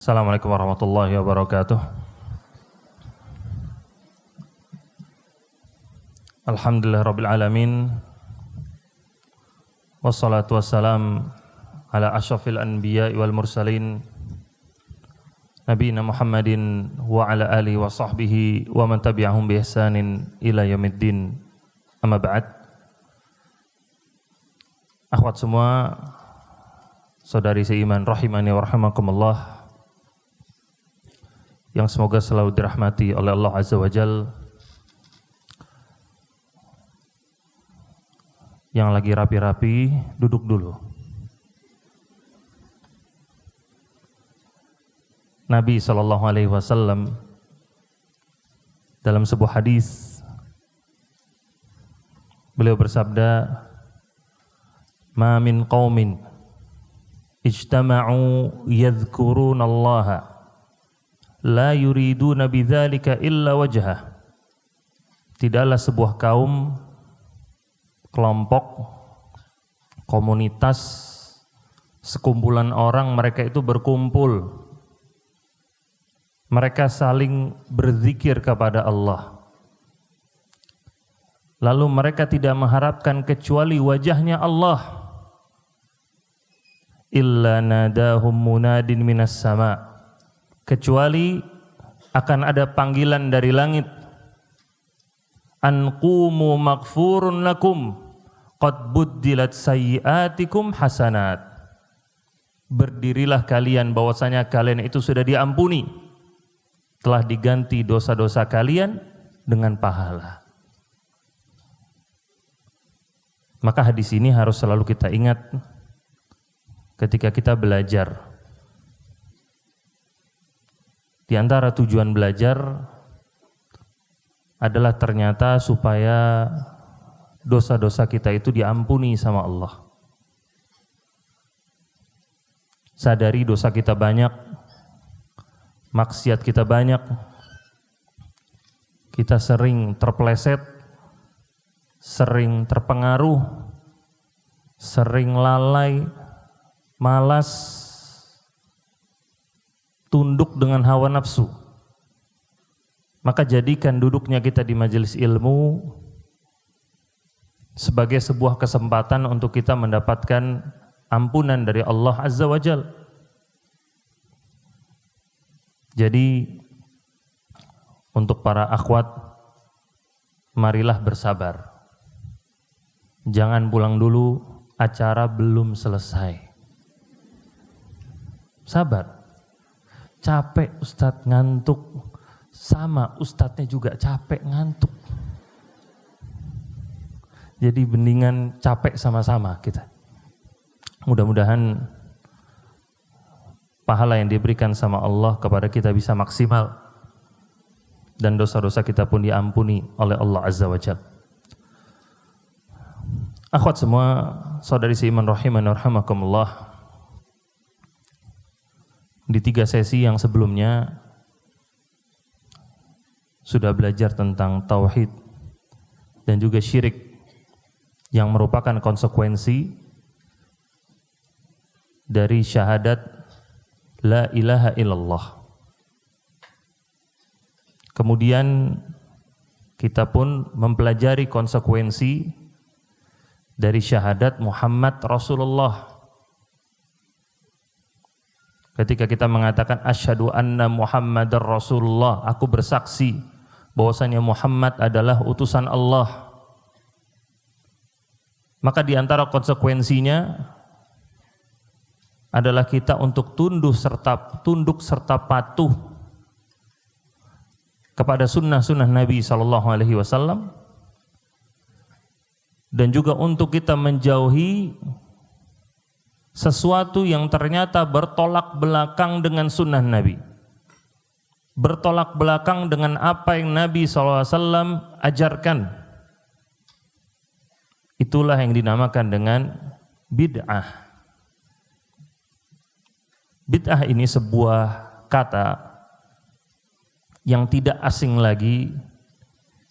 Assalamualaikum warahmatullahi wabarakatuh. Alhamdulillah rabbil alamin. Wassalatu wassalam ala asyrafil anbiya wal mursalin Nabiyina Muhammadin wa ala alihi wa sahbihi wa man tabi'ahum bi ihsanin ila yaumiddin. Amma ba'd. Akhwat semua, saudari seiman rahimani wa rahimakumullah, yang semoga selalu dirahmati oleh Allah Azza wa Jal. Yang lagi rapi-rapi, duduk dulu. Nabi SAW dalam sebuah hadis, beliau bersabda, "Ma min qaumin ijtama'u yadhkurunallaha la yuriduna bidzalika illa wajhah." Tidaklah sebuah kaum, kelompok, komunitas, sekumpulan orang, mereka itu berkumpul, mereka saling berzikir kepada Allah, lalu mereka tidak mengharapkan kecuali wajahnya Allah, illa nadahum munadin minas sama', kecuali akan ada panggilan dari langit, an qumu maghfurun lakum qad buddilat sayyiatikum hasanat. Berdirilah kalian, bahwasanya kalian itu sudah diampuni, telah diganti dosa-dosa kalian dengan pahala. Maka hadis ini harus selalu kita ingat ketika kita belajar. Di antara tujuan belajar adalah ternyata supaya dosa-dosa kita itu diampuni sama Allah. Sadari dosa kita banyak, maksiat kita banyak, kita sering terpeleset, sering terpengaruh, sering lalai, malas, tunduk dengan hawa nafsu. Maka jadikan duduknya kita di majelis ilmu sebagai sebuah kesempatan untuk kita mendapatkan ampunan dari Allah Azza wa Jal. Jadi untuk para akhwat, marilah bersabar. Jangan pulang dulu, acara belum selesai. Sabar. Capek Ustadz, ngantuk. Sama, ustadznya juga capek, ngantuk. Jadi mendingan capek sama-sama kita. Mudah-mudahan pahala yang diberikan sama Allah kepada kita bisa maksimal, dan dosa-dosa kita pun diampuni oleh Allah Azza wa Jalla. Akhwat semua, saudari seiman rahimani wa rahimakumullah, di 3 sesi yang sebelumnya sudah belajar tentang tauhid dan juga syirik yang merupakan konsekuensi dari syahadat la ilaha illallah. Kemudian kita pun mempelajari konsekuensi dari syahadat Muhammad Rasulullah. Ketika kita mengatakan asyhadu anna Muhammadar Rasulullah, aku bersaksi bahwasanya Muhammad adalah utusan Allah, maka di antara konsekuensinya adalah kita untuk tunduk serta patuh kepada sunnah-sunnah Nabi SAW, dan juga untuk kita menjauhi sesuatu yang ternyata bertolak belakang dengan sunnah Nabi, bertolak belakang dengan apa yang Nabi SAW ajarkan. Itulah yang dinamakan dengan bid'ah. Bid'ah ini sebuah kata yang tidak asing lagi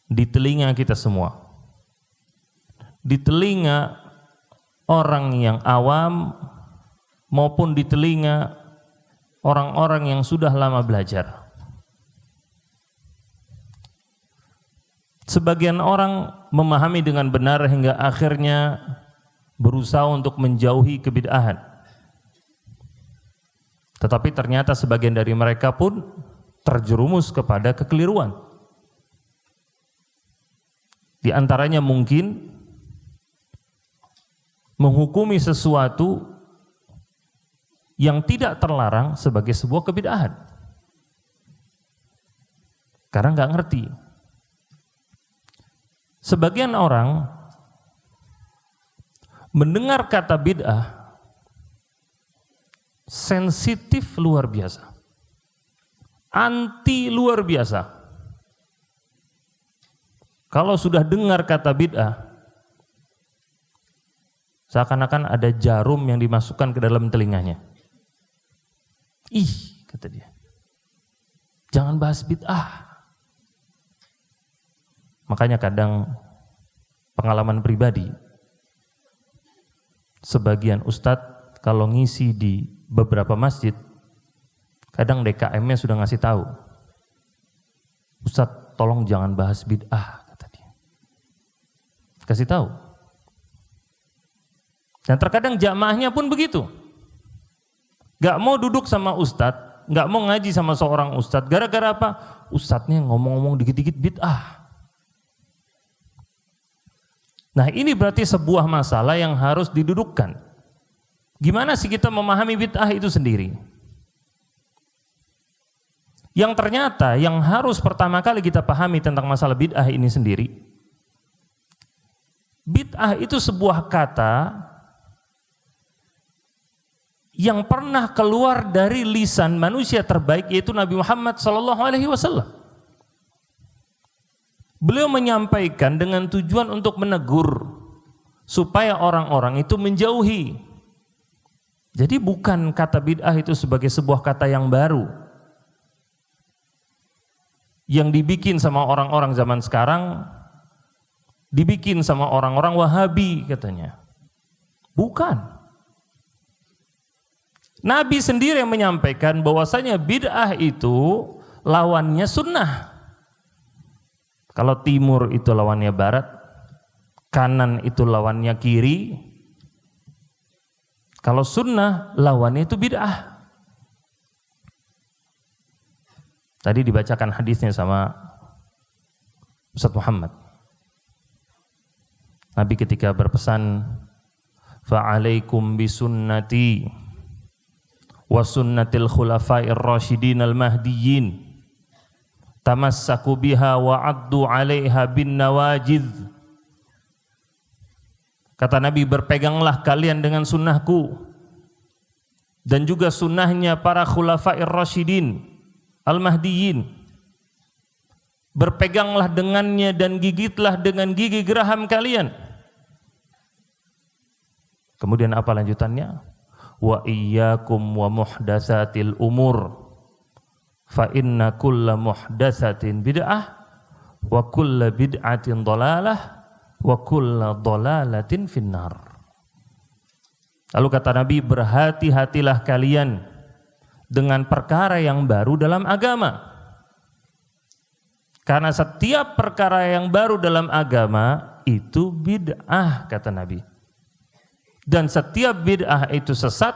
di telinga kita semua, di telinga orang yang awam maupun di telinga orang-orang yang sudah lama belajar. Sebagian orang memahami dengan benar hingga akhirnya berusaha untuk menjauhi kebid'ahan. Tetapi ternyata sebagian dari mereka pun terjerumus kepada kekeliruan. Di antaranya mungkin menghukumi sesuatu yang tidak terlarang sebagai sebuah kebid'ahan. Karena nggak ngerti. Sebagian orang mendengar kata bid'ah sensitif luar biasa, anti luar biasa. Kalau sudah dengar kata bid'ah, seakan-akan ada jarum yang dimasukkan ke dalam telinganya. Ih, kata dia, jangan bahas bid'ah. Makanya kadang pengalaman pribadi, sebagian ustadz kalau ngisi di beberapa masjid, kadang DKM-nya sudah ngasih tahu, Ustadz tolong jangan bahas bid'ah, kata dia. Kasih tahu. Dan terkadang jamaahnya pun begitu. Gak mau duduk sama ustadz, gak mau ngaji sama seorang ustadz, gara-gara apa? Ustadznya ngomong-ngomong dikit-dikit bid'ah. Nah, ini berarti sebuah masalah yang harus didudukkan. Gimana sih kita memahami bid'ah itu sendiri? Yang ternyata yang harus pertama kali kita pahami tentang masalah bid'ah ini sendiri, bid'ah itu sebuah kata yang pernah keluar dari lisan manusia terbaik, yaitu Nabi Muhammad SAW. Beliau menyampaikan dengan tujuan untuk menegur supaya orang-orang itu menjauhi. Jadi bukan kata bid'ah itu sebagai sebuah kata yang baru yang dibikin sama orang-orang zaman sekarang, dibikin sama orang-orang Wahabi katanya. Bukan. Nabi sendiri yang menyampaikan bahwasanya bid'ah itu lawannya sunnah. Kalau timur itu lawannya barat, kanan itu lawannya kiri. Kalau sunnah lawannya itu bid'ah. Tadi dibacakan hadisnya sama Ustaz Muhammad. Nabi ketika berpesan, fa'alaikum bisunnati wa sunnatil khulafa'ir rasyidin al-mahdiyyin tamassaku biha wa addu 'alaiha bin nawajidh. Kata Nabi, berpeganglah kalian dengan sunnahku dan juga sunnahnya para khulafa'ir rasyidin al-mahdiyyin. Berpeganglah dengannya dan gigitlah dengan gigi geraham kalian. Kemudian apa lanjutannya? Wa iyyakum wa muhdatsatil umur fa inna kulla muhdatsatin bid'ah wa kulla bid'atin dhalalah wa kulla dhalalatin finnar. Lalu kata Nabi, berhati-hatilah kalian dengan perkara yang baru dalam agama, karena setiap perkara yang baru dalam agama itu bid'ah, kata Nabi. Dan setiap bid'ah itu sesat,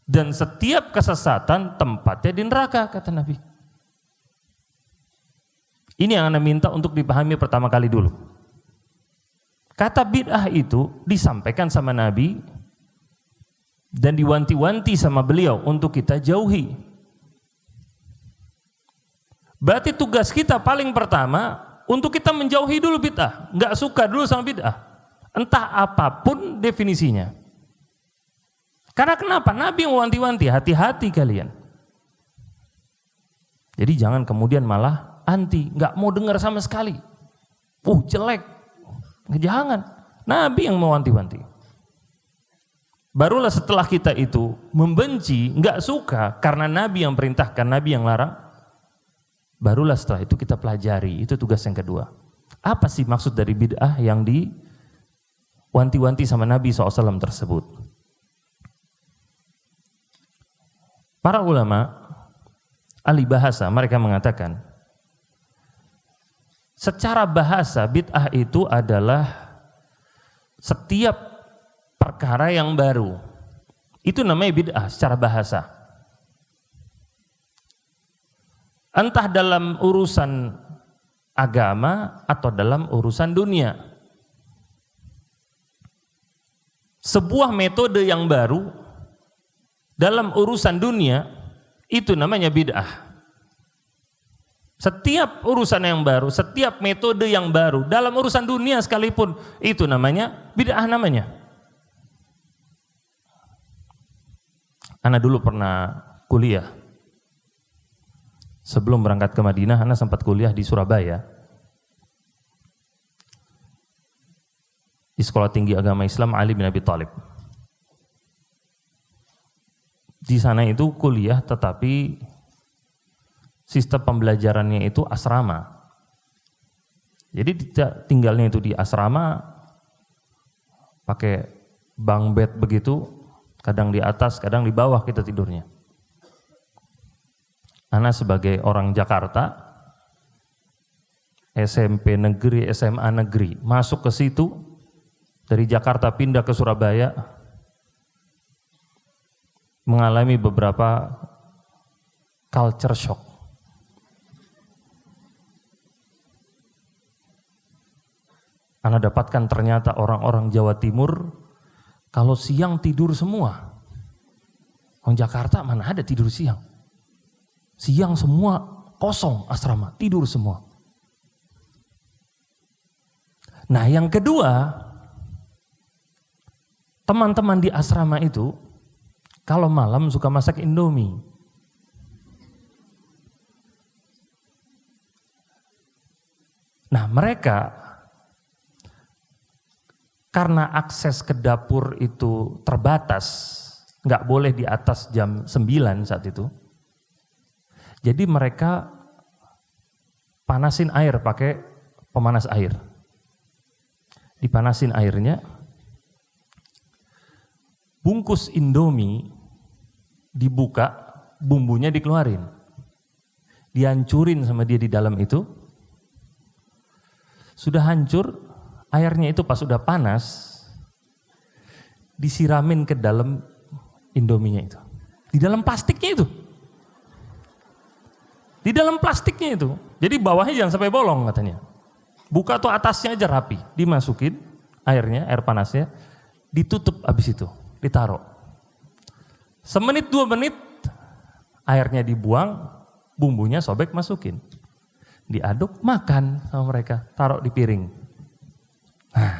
dan setiap kesesatan tempatnya di neraka, kata Nabi. Ini yang Anda minta untuk dipahami pertama kali dulu. Kata bid'ah itu disampaikan sama Nabi dan diwanti-wanti sama beliau untuk kita jauhi. Berarti tugas kita paling pertama untuk kita menjauhi dulu bid'ah, nggak suka dulu sama bid'ah, entah apapun definisinya. Karena kenapa? Nabi yang mewanti-wanti, hati-hati kalian. Jadi jangan kemudian malah anti, nggak mau dengar sama sekali. Jelek, jangan. Nabi yang mewanti-wanti. Barulah setelah kita itu membenci, nggak suka karena Nabi yang perintahkan, Nabi yang larang, barulah setelah itu kita pelajari. Itu tugas yang kedua. Apa sih maksud dari bid'ah yang diwanti-wanti sama Nabi SAW tersebut? Para ulama ahli bahasa mereka mengatakan secara bahasa bid'ah itu adalah setiap perkara yang baru. Itu namanya bid'ah secara bahasa. Entah dalam urusan agama atau dalam urusan dunia. Sebuah metode yang baru dalam urusan dunia itu namanya bid'ah. Setiap urusan yang baru, setiap metode yang baru dalam urusan dunia sekalipun itu namanya bid'ah namanya. Ana dulu pernah kuliah. Sebelum berangkat ke Madinah, ana sempat kuliah di Surabaya. Di Sekolah Tinggi Agama Islam Ali bin Abi Thalib. Di sana itu kuliah tetapi sistem pembelajarannya itu asrama. Jadi tinggalnya itu di asrama pakai bunk bed begitu, kadang di atas, kadang di bawah kita tidurnya. Ana sebagai orang Jakarta, SMP negeri, SMA negeri, masuk ke situ, dari Jakarta pindah ke Surabaya, mengalami beberapa culture shock. Ana dapatkan ternyata orang-orang Jawa Timur kalau siang tidur semua. Orang Jakarta mana ada tidur siang? Siang semua kosong asrama, tidur semua. Nah yang kedua, teman-teman di asrama itu kalau malam suka masak Indomie. Nah mereka karena akses ke dapur itu terbatas, nggak boleh di atas jam 9 saat itu. Jadi mereka panasin air pakai pemanas air. Dipanasin airnya, bungkus Indomie dibuka, bumbunya dikeluarin, dihancurin sama dia di dalam itu. Sudah hancur, airnya itu pas sudah panas, disiramin ke dalam Indominya itu, di dalam plastiknya itu, di dalam plastiknya itu. Jadi bawahnya jangan sampai bolong katanya. Buka tuh atasnya aja rapi, dimasukin airnya, air panasnya, ditutup habis itu. Ditaruh. Semenit 2 menit airnya dibuang, bumbunya sobek masukin. Diaduk, makan sama mereka, taruh di piring. Nah,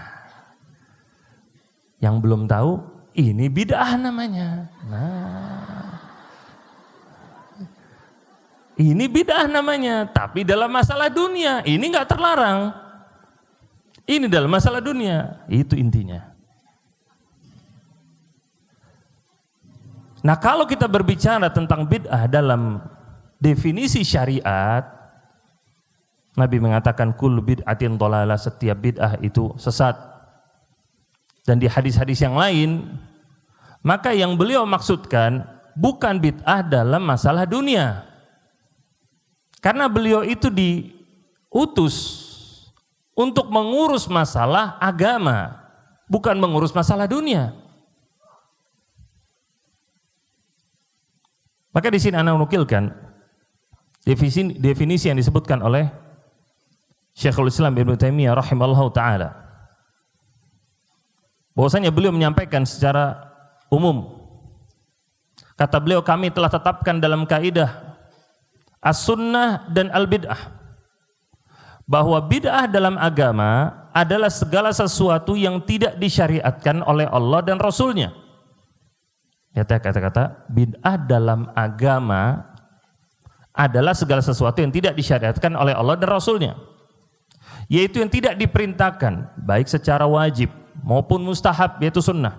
yang belum tahu ini bid'ah namanya. Nah, ini bid'ah namanya, tapi dalam masalah dunia ini enggak terlarang. Ini dalam masalah dunia, itu intinya. Nah kalau kita berbicara tentang bid'ah dalam definisi syariat, Nabi mengatakan kullu bid'atin dhalalah, setiap bid'ah itu sesat. Dan di hadis-hadis yang lain, maka yang beliau maksudkan bukan bid'ah dalam masalah dunia. Karena beliau itu diutus untuk mengurus masalah agama, bukan mengurus masalah dunia. Maka di sini ana menukilkan definisi yang disebutkan oleh Syekhul Islam Ibnu Taimiyah rahimahullahu taala. Bahwasanya beliau menyampaikan secara umum. Kata beliau, kami telah tetapkan dalam kaidah as-sunnah dan al-bid'ah bahwa bid'ah dalam agama adalah segala sesuatu yang tidak disyariatkan oleh Allah dan Rasulnya. Kata-kata bid'ah dalam agama adalah segala sesuatu yang tidak disyariatkan oleh Allah dan Rasulnya, yaitu yang tidak diperintahkan baik secara wajib maupun mustahab, yaitu sunnah.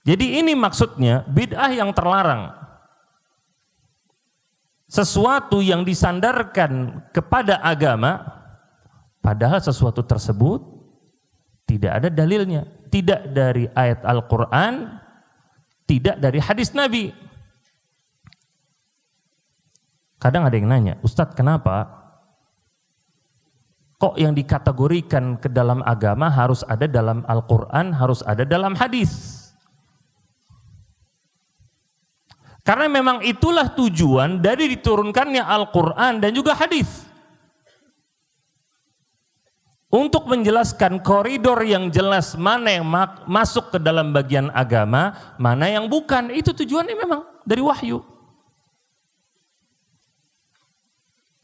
Jadi ini maksudnya bid'ah yang terlarang, sesuatu yang disandarkan kepada agama padahal sesuatu tersebut tidak ada dalilnya, tidak dari ayat Al-Quran, tidak dari hadis Nabi. Kadang ada yang nanya, Ustadz kenapa kok yang dikategorikan ke dalam agama harus ada dalam Al-Quran, harus ada dalam hadis? Karena memang itulah tujuan dari diturunkannya Al-Quran dan juga hadis. Untuk menjelaskan koridor yang jelas mana yang masuk ke dalam bagian agama, mana yang bukan. Itu tujuannya memang dari wahyu.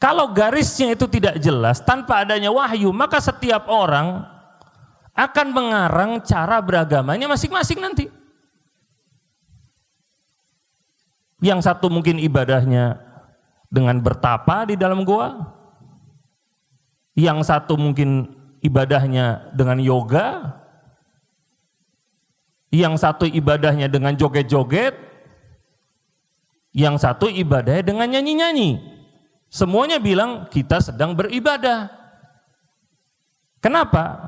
Kalau garisnya itu tidak jelas, tanpa adanya wahyu, maka setiap orang akan mengarang cara beragamanya masing-masing nanti. Yang satu mungkin ibadahnya dengan bertapa di dalam gua, yang satu mungkin ibadahnya dengan yoga, yang satu ibadahnya dengan joget-joget, yang satu ibadahnya dengan nyanyi-nyanyi. Semuanya bilang kita sedang beribadah. Kenapa?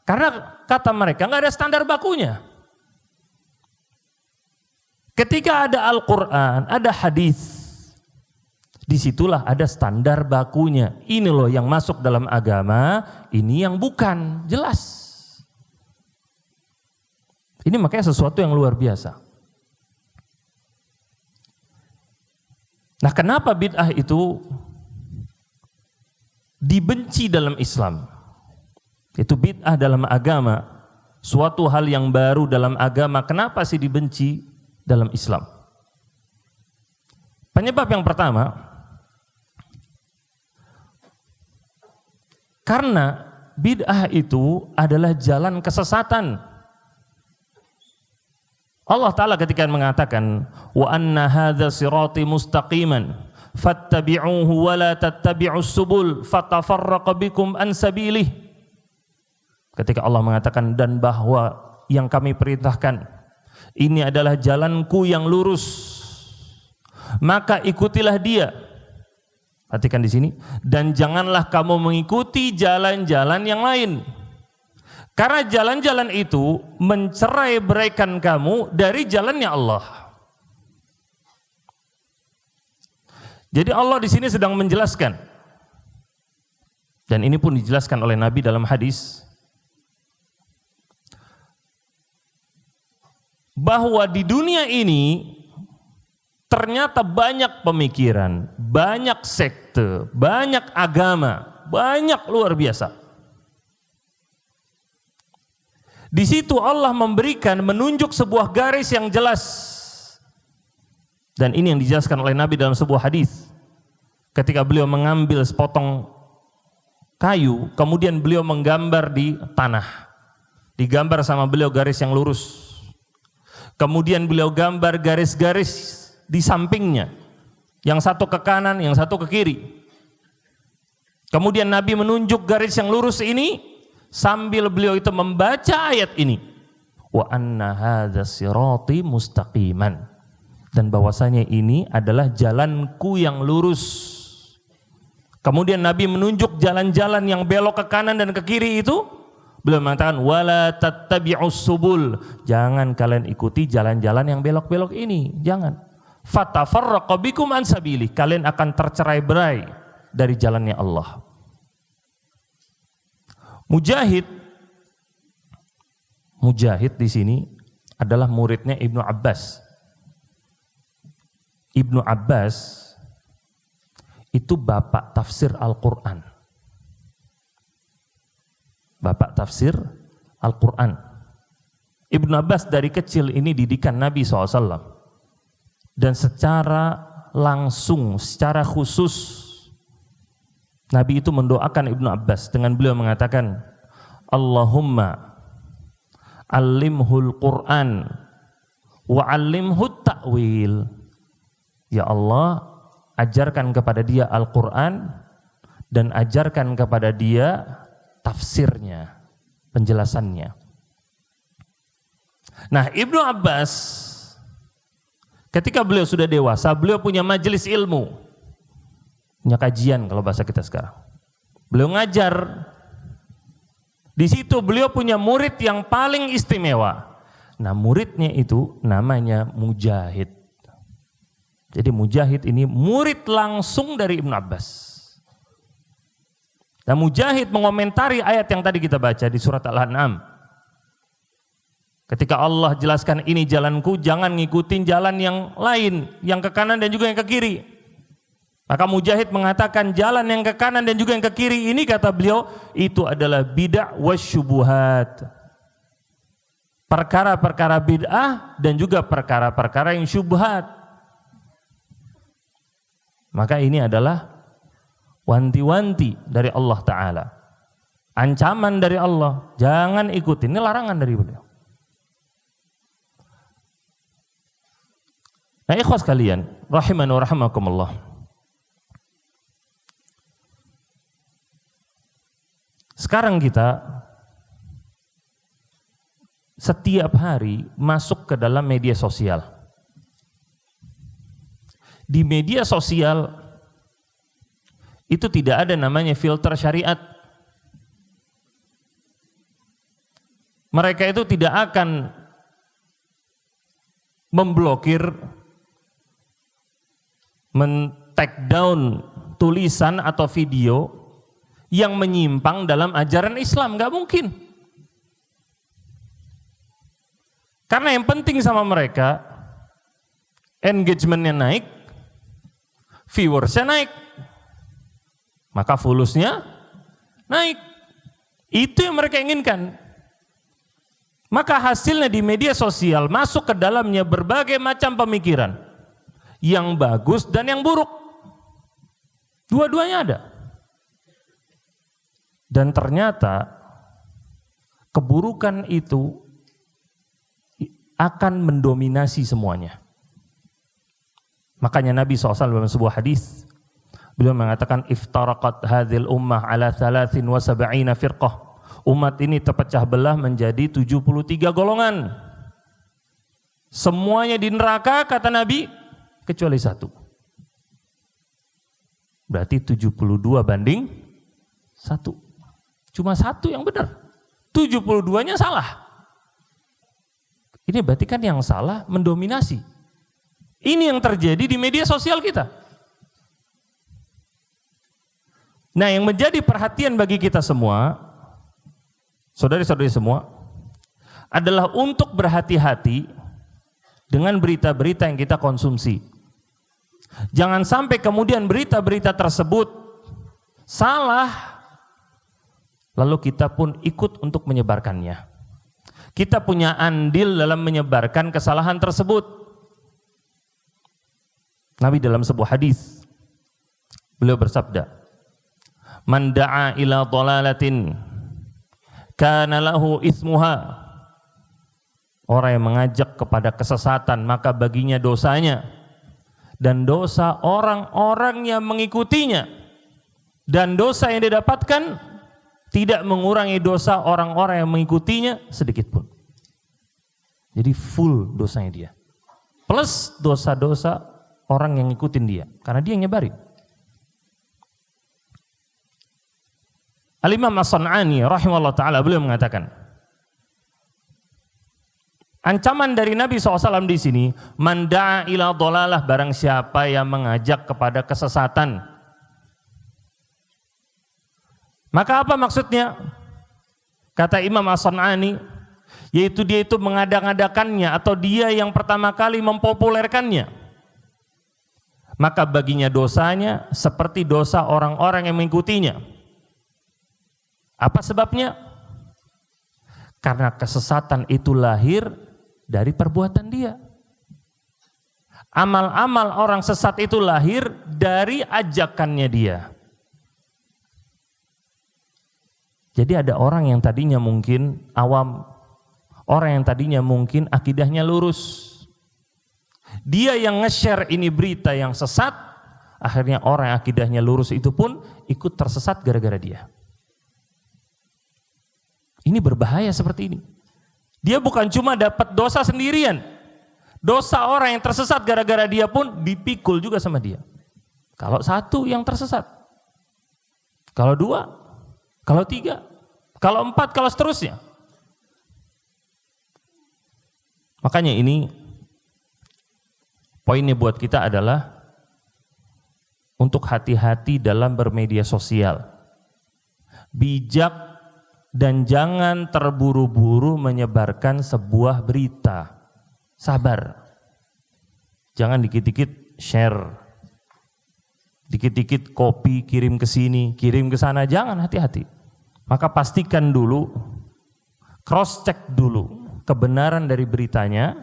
Karena kata mereka nggak ada standar bakunya. Ketika ada Al-Quran, ada hadis, disitulah ada standar bakunya. Ini loh yang masuk dalam agama, ini yang bukan, jelas. Ini makanya sesuatu yang luar biasa. Nah, kenapa bid'ah itu dibenci dalam Islam? Itu bid'ah dalam agama, suatu hal yang baru dalam agama. Kenapa sih dibenci dalam Islam? Penyebab yang pertama, karena bid'ah itu adalah jalan kesesatan. Allah Ta'ala ketika mengatakan wa anna hadza sirati mustaqiman fattabi'uhu wa la tattabi'us subul fatafarraqa bikum an sabilih. Ketika Allah mengatakan dan bahwa yang kami perintahkan ini adalah jalanku yang lurus, maka ikutilah dia. Perhatikan di sini, dan janganlah kamu mengikuti jalan-jalan yang lain. Karena jalan-jalan itu mencerai-beraikan kamu dari jalannya Allah. Jadi Allah di sini sedang menjelaskan, dan ini pun dijelaskan oleh Nabi dalam hadis, bahwa di dunia ini ternyata banyak pemikiran, banyak sekte, banyak agama, banyak luar biasa. Di situ Allah memberikan, menunjuk sebuah garis yang jelas. Dan ini yang dijelaskan oleh Nabi dalam sebuah hadis. Ketika beliau mengambil sepotong kayu, kemudian beliau menggambar di tanah. Digambar sama beliau garis yang lurus. Kemudian beliau gambar garis-garis di sampingnya. Yang satu ke kanan, yang satu ke kiri. Kemudian Nabi menunjuk garis yang lurus ini sambil beliau itu membaca ayat ini. Wa anna hadza sirati mustaqiman. Dan bahwasanya ini adalah jalanku yang lurus. Kemudian Nabi menunjuk jalan-jalan yang belok ke kanan dan ke kiri itu. Beliau mengatakan wala tattabi'us subul. Jangan kalian ikuti jalan-jalan yang belok-belok ini, jangan. Fatafarraqa bikum an sabilih. Kalian akan tercerai-berai dari jalannya Allah. Mujahid di sini adalah muridnya Ibnu Abbas. Ibnu Abbas itu bapak tafsir Al-Quran. Bapak tafsir Al-Quran. Ibnu Abbas dari kecil ini didikan Nabi SAW. Dan secara langsung, secara khusus, Nabi itu mendoakan Ibnu Abbas dengan beliau mengatakan, Allahumma allimhul Qur'an wa allimhut ta'wil. Ya Allah, ajarkan kepada dia Al-Quran dan ajarkan kepada dia tafsirnya, penjelasannya. Nah, Ibnu Abbas ketika beliau sudah dewasa, beliau punya majelis ilmu. Punya kajian kalau bahasa kita sekarang. Beliau ngajar. Di situ beliau punya murid yang paling istimewa. Nah, muridnya itu namanya Mujahid. Jadi Mujahid ini murid langsung dari Ibnu Abbas. Dan Mujahid mengomentari ayat yang tadi kita baca di surat Al-An'am. Ketika Allah jelaskan ini jalanku, jangan ngikutin jalan yang lain, yang ke kanan dan juga yang ke kiri. Maka Mujahid mengatakan jalan yang ke kanan dan juga yang ke kiri ini, kata beliau, itu adalah bid'ah wasyubuhat. Perkara-perkara bid'ah dan juga perkara-perkara yang syubhat. Maka ini adalah wanti-wanti dari Allah Ta'ala, ancaman dari Allah, jangan ikuti. Ini larangan dari beliau. Nah, ikhwas kalian, rahimani wa rahimakumullah, sekarang kita setiap hari masuk ke dalam media sosial. Di media sosial itu tidak ada namanya filter syariat. Mereka itu tidak akan memblokir, men-take down tulisan atau video yang menyimpang dalam ajaran Islam. Gak mungkin. Karena yang penting sama mereka, engagementnya naik, viewersnya naik, maka followersnya naik. Itu yang mereka inginkan. Maka hasilnya di media sosial masuk ke dalamnya berbagai macam pemikiran, yang bagus dan yang buruk. Dua-duanya ada. Dan ternyata keburukan itu akan mendominasi semuanya. Makanya Nabi SAW dalam sebuah hadis, beliau mengatakan, iftaraqat hadhil ummah ala 73 firqah. Umat ini terpecah belah menjadi 73 golongan. Semuanya di neraka, kata Nabi, kecuali satu. Berarti 72 banding 1. Cuma satu yang benar. 72-nya salah. Ini berarti kan yang salah mendominasi. Ini yang terjadi di media sosial kita. Nah, yang menjadi perhatian bagi kita semua, saudari-saudari semua, adalah untuk berhati-hati dengan berita-berita yang kita konsumsi. Jangan sampai kemudian berita-berita tersebut salah, lalu kita pun ikut untuk menyebarkannya. Kita punya andil dalam menyebarkan kesalahan tersebut. Nabi dalam sebuah hadis, beliau bersabda, man da'a ila dhalalatin kana lahu ismuha. Orang yang mengajak kepada kesesatan, maka baginya dosanya dan dosa orang-orang yang mengikutinya, dan dosa yang didapatkan tidak mengurangi dosa orang-orang yang mengikutinya sedikit pun. Jadi full dosanya dia, plus dosa-dosa orang yang ngikutin dia, karena dia yang nyebarin. Al-Imam As-San'ani rahimahullah ta'ala beliau mengatakan, ancaman dari Nabi SAW di sini, man da'a ila dhalalah, barang siapa yang mengajak kepada kesesatan. Maka apa maksudnya? Kata Imam As-San'ani, yaitu dia itu mengada-ngadakannya, atau dia yang pertama kali mempopulerkannya. Maka baginya dosanya seperti dosa orang-orang yang mengikutinya. Apa sebabnya? Karena kesesatan itu lahir dari perbuatan dia. Amal-amal orang sesat itu lahir dari ajakannya dia. Jadi ada orang yang tadinya mungkin awam, orang yang tadinya mungkin akidahnya lurus, dia yang nge-share ini berita yang sesat, akhirnya orang yang akidahnya lurus itu pun ikut tersesat gara-gara dia. Ini berbahaya seperti ini. Dia bukan cuma dapat dosa sendirian, dosa orang yang tersesat gara-gara dia pun dipikul juga sama dia. Kalau satu yang tersesat, kalau dua, kalau tiga, kalau empat, kalau seterusnya. Makanya ini poinnya buat kita adalah untuk hati-hati dalam bermedia sosial. Bijak dan jangan terburu-buru menyebarkan sebuah berita. Sabar. Jangan dikit-dikit share. Dikit-dikit copy, kirim ke sini, kirim ke sana, jangan, hati-hati. Maka pastikan dulu, cross check dulu kebenaran dari beritanya.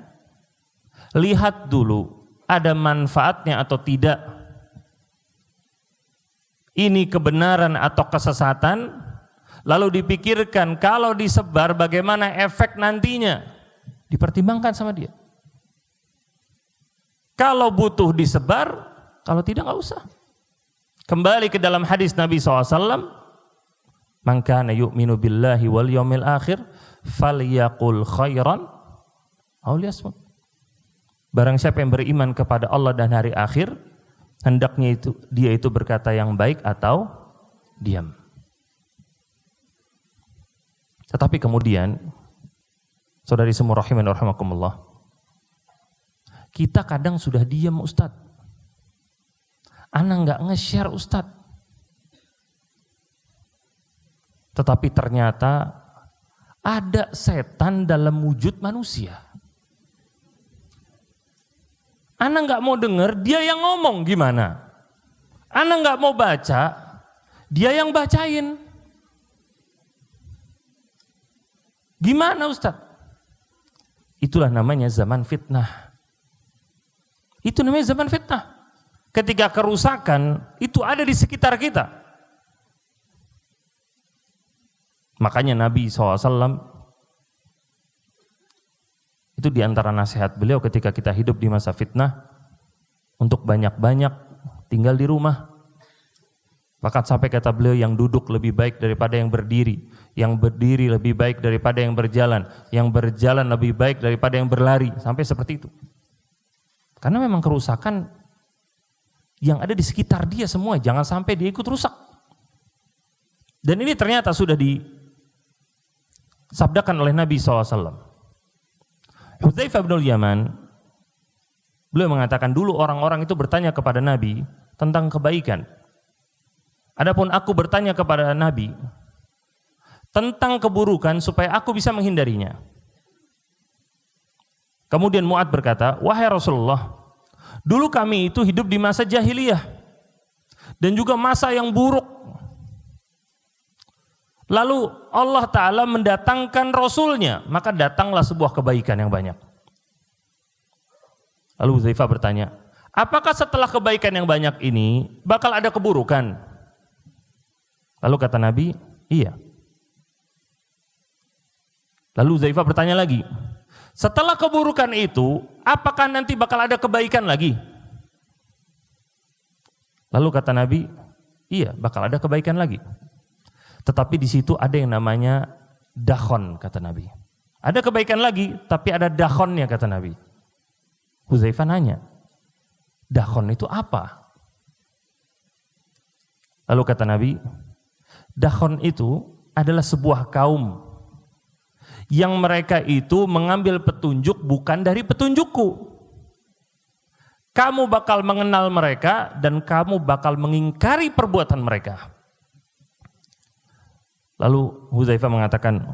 Lihat dulu ada manfaatnya atau tidak. Ini kebenaran atau kesesatan, lalu dipikirkan kalau disebar bagaimana efek nantinya, dipertimbangkan sama dia. Kalau butuh disebar, kalau tidak nggak usah. Kembali ke dalam hadis Nabi SAW, man kana yu'minu billahi wal yawmil akhir falyaqul khairan aw liyasmut. Barang siapa yang beriman kepada Allah dan hari akhir, hendaknya dia itu berkata yang baik atau diam. Tetapi kemudian, saudari semua rahiman rahimakumullah, kita kadang sudah diam, Ustaz. Ana nggak nge-share, Ustaz. Tetapi ternyata ada setan dalam wujud manusia. Ana nggak mau dengar, dia yang ngomong gimana? Ana nggak mau baca, dia yang bacain. Gimana, Ustaz? Itulah namanya zaman fitnah. Itu namanya zaman fitnah. Ketika kerusakan itu ada di sekitar kita. Makanya Nabi SAW itu diantara nasihat beliau ketika kita hidup di masa fitnah, untuk banyak-banyak tinggal di rumah. Bahkan sampai kata beliau, yang duduk lebih baik daripada yang berdiri, yang berdiri lebih baik daripada yang berjalan lebih baik daripada yang berlari, sampai seperti itu. Karena memang kerusakan yang ada di sekitar dia semua, jangan sampai dia ikut rusak. Dan ini ternyata sudah disabdakan oleh Nabi SAW. Hudzaifah bin Yaman, beliau mengatakan dulu orang-orang itu bertanya kepada Nabi tentang kebaikan. Adapun aku bertanya kepada Nabi tentang keburukan supaya aku bisa menghindarinya. Kemudian Mu'adz berkata, wahai Rasulullah, dulu kami itu hidup di masa jahiliyah dan juga masa yang buruk. Lalu Allah Ta'ala mendatangkan Rasulnya, maka datanglah sebuah kebaikan yang banyak. Lalu Hudzaifah bertanya, apakah setelah kebaikan yang banyak ini bakal ada keburukan? Lalu kata Nabi, iya. Lalu Hudzaifah bertanya lagi, setelah keburukan itu, apakah nanti bakal ada kebaikan lagi? Lalu kata Nabi, iya, bakal ada kebaikan lagi. Tetapi di situ ada yang namanya dakhon, kata Nabi. Ada kebaikan lagi, tapi ada dakhonnya, kata Nabi. Hudzaifah nanya, dakhon itu apa? Lalu kata Nabi, dakhon itu adalah sebuah kaum yang mereka itu mengambil petunjuk bukan dari petunjukku. Kamu bakal mengenal mereka dan kamu bakal mengingkari perbuatan mereka. Lalu Hudzaifah mengatakan,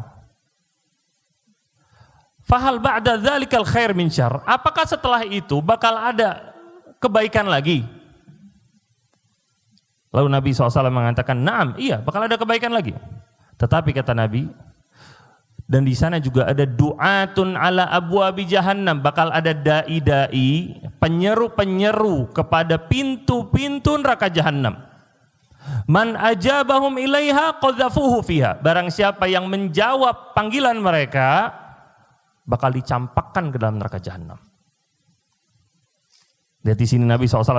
fahal ba'da dzalikal khair min syarr? Apakah setelah itu bakal ada kebaikan lagi? Lalu Nabi SAW mengatakan, na'am, iya, bakal ada kebaikan lagi. Tetapi kata Nabi, dan di sana juga ada du'atun ala abwabi jahannam, bakal ada dai-dai, penyeru-penyeru kepada pintu-pintu neraka jahannam. Man ajabahum ilaiha qadzafuhu fiha. Barang siapa yang menjawab panggilan mereka, bakal dicampakkan ke dalam neraka jahannam. Lihat di sini Nabi SAW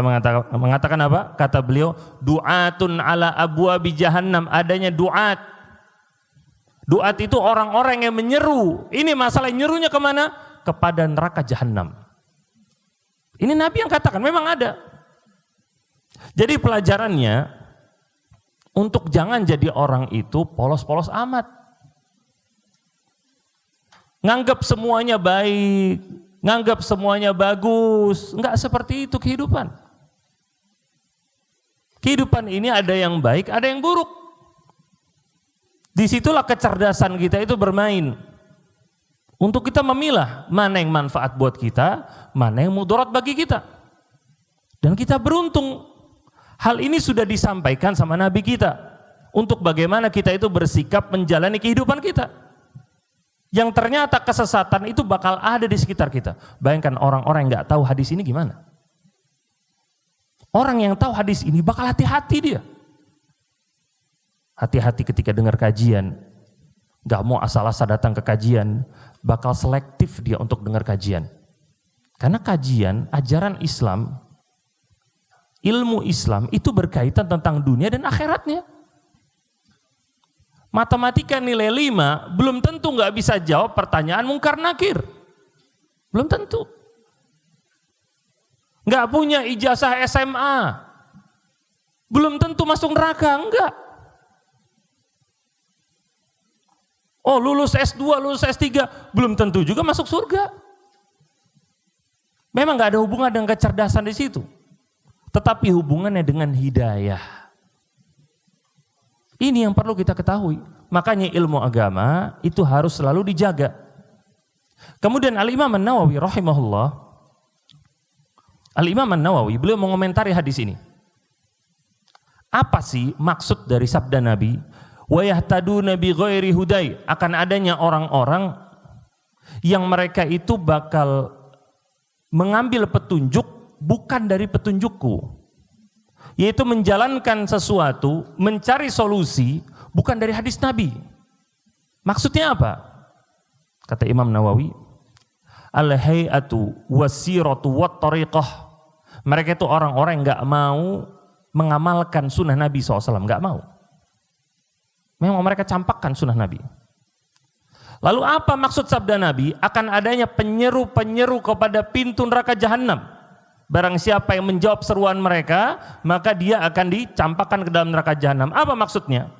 mengatakan apa? Kata beliau, du'atun ala abwabi jahannam, adanya du'at. Du'at itu orang-orang yang menyeru. Ini masalah nyerunya kemana? Kepada neraka jahannam. Ini Nabi yang katakan, memang ada. Jadi pelajarannya, untuk jangan jadi orang itu polos-polos amat. nganggap semuanya baik, nganggap semuanya bagus. Enggak seperti itu kehidupan. Kehidupan ini ada yang baik, ada yang buruk. Disitulah kecerdasan kita itu bermain. Untuk kita memilah mana yang manfaat buat kita, mana yang mudarat bagi kita. Dan kita beruntung, hal ini sudah disampaikan sama Nabi kita. Untuk bagaimana kita itu bersikap menjalani kehidupan kita. Yang ternyata kesesatan itu bakal ada di sekitar kita. Bayangkan orang-orang yang nggak tahu hadis ini gimana. Orang yang tahu hadis ini bakal hati-hati dia. Hati-hati ketika dengar kajian. Gak mau asal-asal datang ke kajian. Bakal selektif dia untuk dengar kajian. Karena kajian, ajaran Islam, ilmu Islam itu berkaitan tentang dunia dan akhiratnya. Matematika nilai 5 belum tentu gak bisa jawab pertanyaan mungkar nakir. Belum tentu. Gak punya ijazah SMA. Belum tentu masuk neraka, enggak. Oh, lulus S2, lulus S3, belum tentu juga masuk surga. Memang gak ada hubungan dengan kecerdasan di situ. Tetapi hubungannya dengan hidayah. Ini yang perlu kita ketahui. Makanya ilmu agama itu harus selalu dijaga. Kemudian Al-Imam An-Nawawi rahimahullah, Al-Imam An-Nawawi beliau mengomentari hadis ini. Apa sih maksud dari sabda Nabi? Wa yahtaduna bi ghairi hudai, akan adanya orang-orang yang mereka itu bakal mengambil petunjuk bukan dari petunjukku, yaitu menjalankan sesuatu, mencari solusi bukan dari hadis Nabi. Maksudnya apa? Kata Imam Nawawi, al-hay'atu wasiratu wat tariqah. Mereka itu orang-orang yang enggak mau mengamalkan sunnah Nabi SAW, enggak mau. Memang mereka campakkan sunnah Nabi. Lalu apa maksud sabda Nabi? Akan adanya penyeru-penyeru kepada pintu neraka jahanam. Barang siapa yang menjawab seruan mereka, maka dia akan dicampakkan ke dalam neraka jahanam. Apa maksudnya?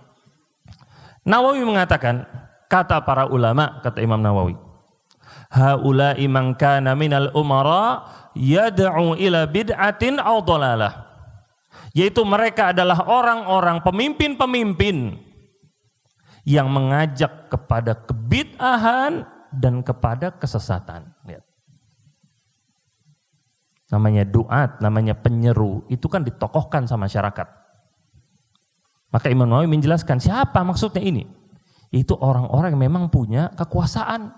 Nawawi mengatakan, kata para ulama, kata Imam Nawawi, haula'i man kana minal umara yad'u ila bid'atin aw dhalalah. Yaitu mereka adalah orang-orang pemimpin-pemimpin yang mengajak kepada kebid'ahan dan kepada kesesatan. Lihat. Namanya duat, namanya penyeru, itu kan ditokohkan sama masyarakat. Maka Imam Nawawi menjelaskan siapa maksudnya ini. Itu orang-orang yang memang punya kekuasaan.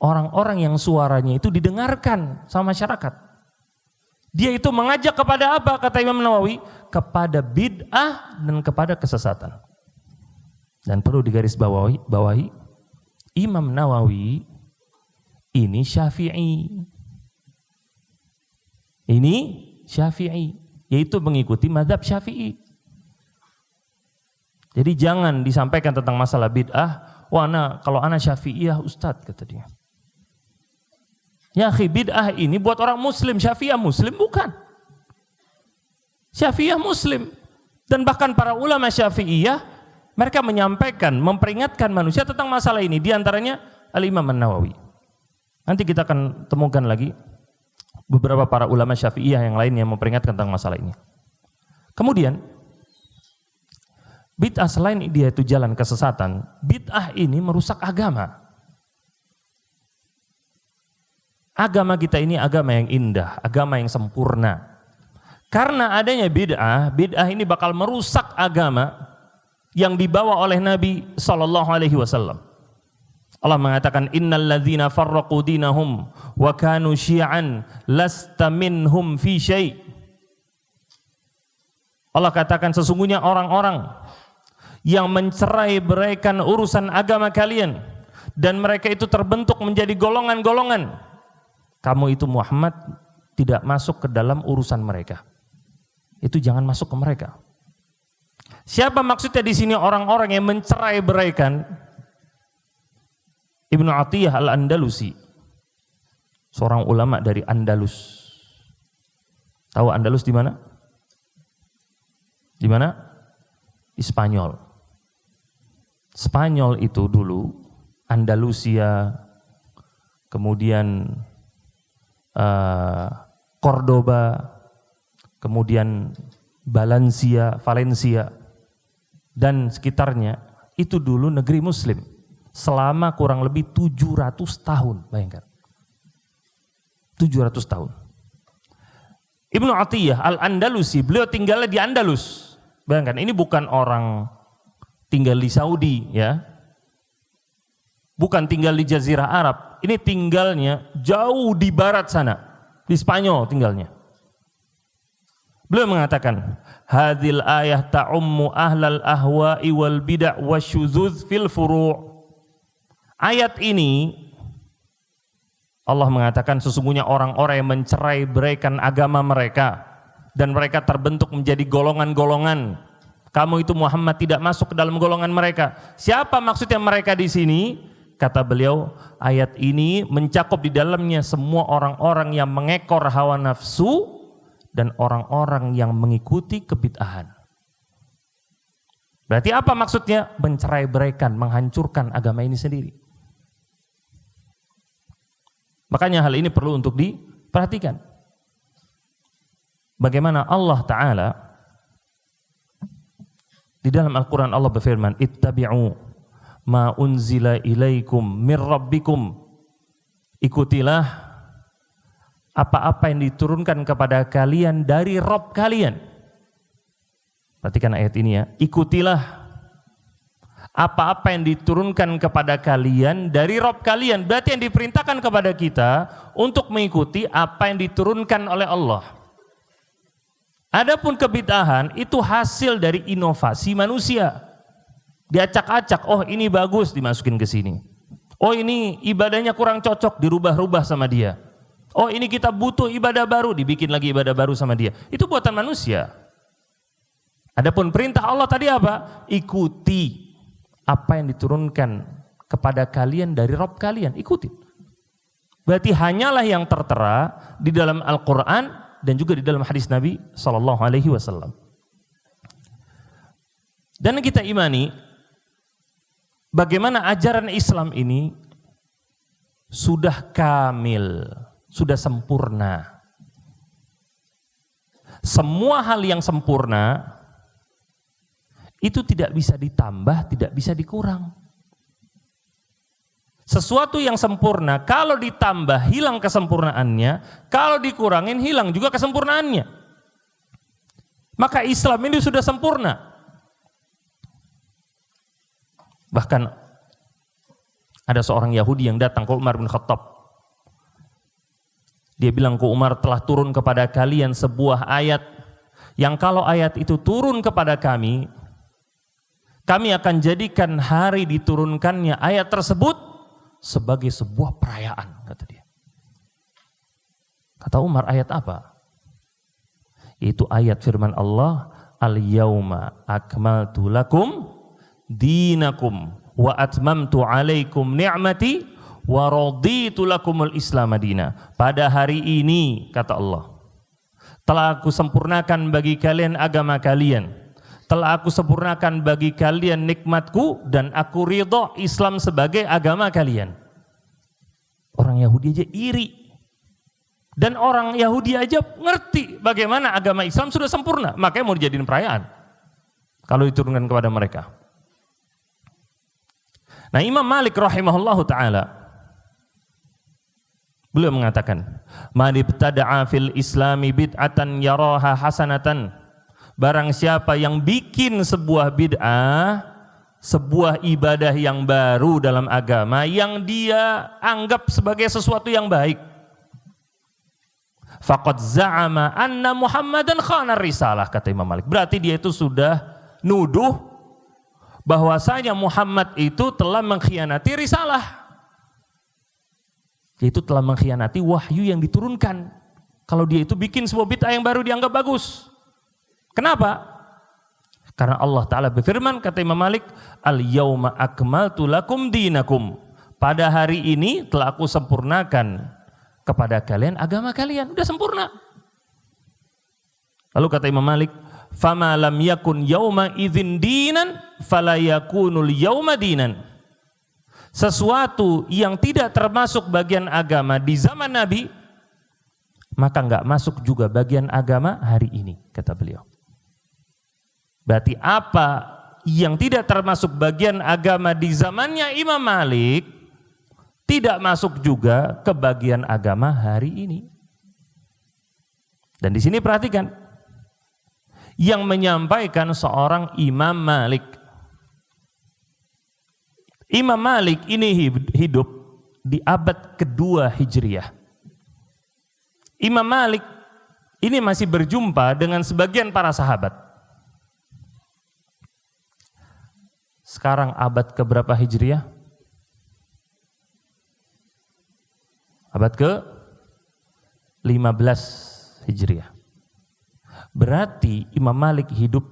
Orang-orang yang suaranya itu didengarkan sama masyarakat. Dia itu mengajak kepada apa, kata Imam Nawawi? Kepada bid'ah dan kepada kesesatan. Dan perlu digarisbawahi, Imam Nawawi ini Syafi'i. Ini Syafi'i, yaitu mengikuti mazhab Syafi'i. Jadi jangan disampaikan tentang masalah bid'ah, wah kalau ana Syafi'iyah Ustadz, kata dia. Ya akhi, bid'ah ini buat orang muslim, Syafi'iyah muslim bukan. Syafi'iyah muslim. Dan bahkan para ulama Syafi'iyah mereka menyampaikan, memperingatkan manusia tentang masalah ini. Di antaranya Al-Imam An-Nawawi. Nanti kita akan temukan lagi beberapa para ulama Syafi'iyah yang lain yang memperingatkan tentang masalah ini. Kemudian, bid'ah selain dia itu jalan kesesatan, bid'ah ini merusak agama. Agama kita ini agama yang indah, agama yang sempurna. Karena adanya bid'ah, bid'ah ini bakal merusak agama yang dibawa oleh Nabi sallallahu alaihi wasallam. Allah mengatakan innal ladzina farraqu dinahum wa kanu syi'an lasta minhum fi syai'. Allah katakan sesungguhnya orang-orang yang mencerai-beraikan urusan agama kalian dan mereka itu terbentuk menjadi golongan-golongan. Kamu itu Muhammad tidak masuk ke dalam urusan mereka. Itu jangan masuk ke mereka. Siapa maksudnya di sini orang-orang yang mencerai-beraikan? Ibnu Atiyah Al-Andalusi, seorang ulama dari Andalus. Tahu Andalus di mana? Di mana? Di Spanyol. Spanyol itu dulu, Andalusia, kemudian Cordoba, kemudian Valencia dan sekitarnya, itu dulu negeri muslim selama kurang lebih 700 tahun, bayangkan. 700 tahun. Ibnu Atiyah Al-Andalusi, beliau tinggalnya di Andalus. Bayangkan, ini bukan orang tinggal di Saudi, ya. Bukan tinggal di Jazirah Arab. Ini tinggalnya jauh di barat sana, di Spanyol tinggalnya. Beliau mengatakan, hadhil ayah ta'ummu ahlal ahwa'i wal bid'ah wasyuzuz fil furu'. Ayat ini Allah mengatakan sesungguhnya orang-orang yang mencerai-beraikan agama mereka dan mereka terbentuk menjadi golongan-golongan. Kamu itu Muhammad tidak masuk ke dalam golongan mereka. Siapa maksudnya mereka di sini? Kata beliau, ayat ini mencakup di dalamnya semua orang-orang yang mengekor hawa nafsu dan orang-orang yang mengikuti kebid'ahan. Berarti apa maksudnya? Mencerai-beraikan, menghancurkan agama ini sendiri. Makanya hal ini perlu untuk diperhatikan. Bagaimana Allah Ta'ala di dalam Al-Quran Allah berfirman, ittabi'u ma unzila ilaikum mir rabbikum. Ikutilah apa-apa yang diturunkan kepada kalian dari Rabb kalian. Perhatikan ayat ini ya. Ikutilah apa-apa yang diturunkan kepada kalian dari Rabb kalian. Berarti yang diperintahkan kepada kita untuk mengikuti apa yang diturunkan oleh Allah. Adapun kebid'ahan itu hasil dari inovasi manusia. Diacak-acak, oh ini bagus, dimasukin ke sini. Oh ini ibadahnya kurang cocok, dirubah-rubah sama dia. Oh ini kita butuh ibadah baru, dibikin lagi ibadah baru sama dia. Itu buatan manusia. Adapun perintah Allah tadi apa? Ikuti apa yang diturunkan kepada kalian dari Rabb kalian, ikuti. Berarti hanyalah yang tertera di dalam Al-Quran dan juga di dalam hadis Nabi SAW. Dan kita imani bagaimana ajaran Islam ini sudah kamil, sudah sempurna. Semua hal yang sempurna itu tidak bisa ditambah, tidak bisa dikurang. Sesuatu yang sempurna, kalau ditambah hilang kesempurnaannya, kalau dikurangin hilang juga kesempurnaannya. Maka Islam ini sudah sempurna. Bahkan ada seorang Yahudi yang datang ke Umar bin Khattab. Dia bilang ke Umar, telah turun kepada kalian sebuah ayat yang kalau ayat itu turun kepada kami akan jadikan hari diturunkannya ayat tersebut sebagai sebuah perayaan, kata dia. Kata Umar, ayat apa? Itu ayat firman Allah, al-yauma akmaltu lakum dinakum wa atmamtu alaikum ni'mati wa raditu lakumul islam madina. Pada hari ini, kata Allah, telah aku sempurnakan bagi kalian agama kalian. Telah aku sempurnakan bagi kalian nikmatku dan aku ridha Islam sebagai agama kalian. Orang Yahudi aja iri. Dan orang Yahudi aja ngerti bagaimana agama Islam sudah sempurna. Makanya mau dijadiin perayaan kalau diturunkan kepada mereka. Nah, Imam Malik rahimahullahu ta'ala, beliau mengatakan, man ibtada'a fil islami bid'atan yaraha hasanatan. Barang siapa yang bikin sebuah bid'ah, sebuah ibadah yang baru dalam agama yang dia anggap sebagai sesuatu yang baik, faqad za'ama anna Muhammadan khana risalah, kata Imam Malik. Berarti dia itu sudah nuduh bahwasanya Muhammad itu telah mengkhianati risalah. Yaitu telah mengkhianati wahyu yang diturunkan. Kalau dia itu bikin sebuah bid'ah yang baru dianggap bagus. Kenapa? Karena Allah Ta'ala berfirman, kata Imam Malik, al-yauma akmaltu lakum dinakum. Pada hari ini telah aku sempurnakan kepada kalian agama kalian. Udah sempurna. Lalu kata Imam Malik, fama lam yakun yauma idzin dinan fala yakunul yauma dinan. sesuatu yang tidak termasuk bagian agama di zaman Nabi, maka enggak masuk juga bagian agama hari ini, kata beliau. Berarti apa yang tidak termasuk bagian agama di zamannya Imam Malik tidak masuk juga ke bagian agama hari ini. Dan di sini perhatikan, yang menyampaikan seorang Imam Malik. Imam Malik ini hidup di abad kedua Hijriah. Imam Malik ini masih berjumpa dengan sebagian para sahabat. Sekarang abad keberapa Hijriah? Abad ke-15 Hijriah. Berarti Imam Malik hidup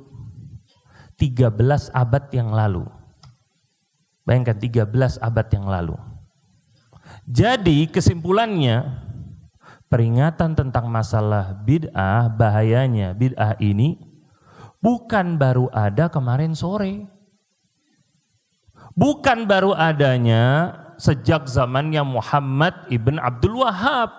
13 abad yang lalu. Bayangkan 13 abad yang lalu. Jadi kesimpulannya, peringatan tentang masalah bid'ah, bahayanya bid'ah ini bukan baru ada kemarin sore. Bukan baru adanya sejak zamannya Muhammad ibn Abdul Wahhab.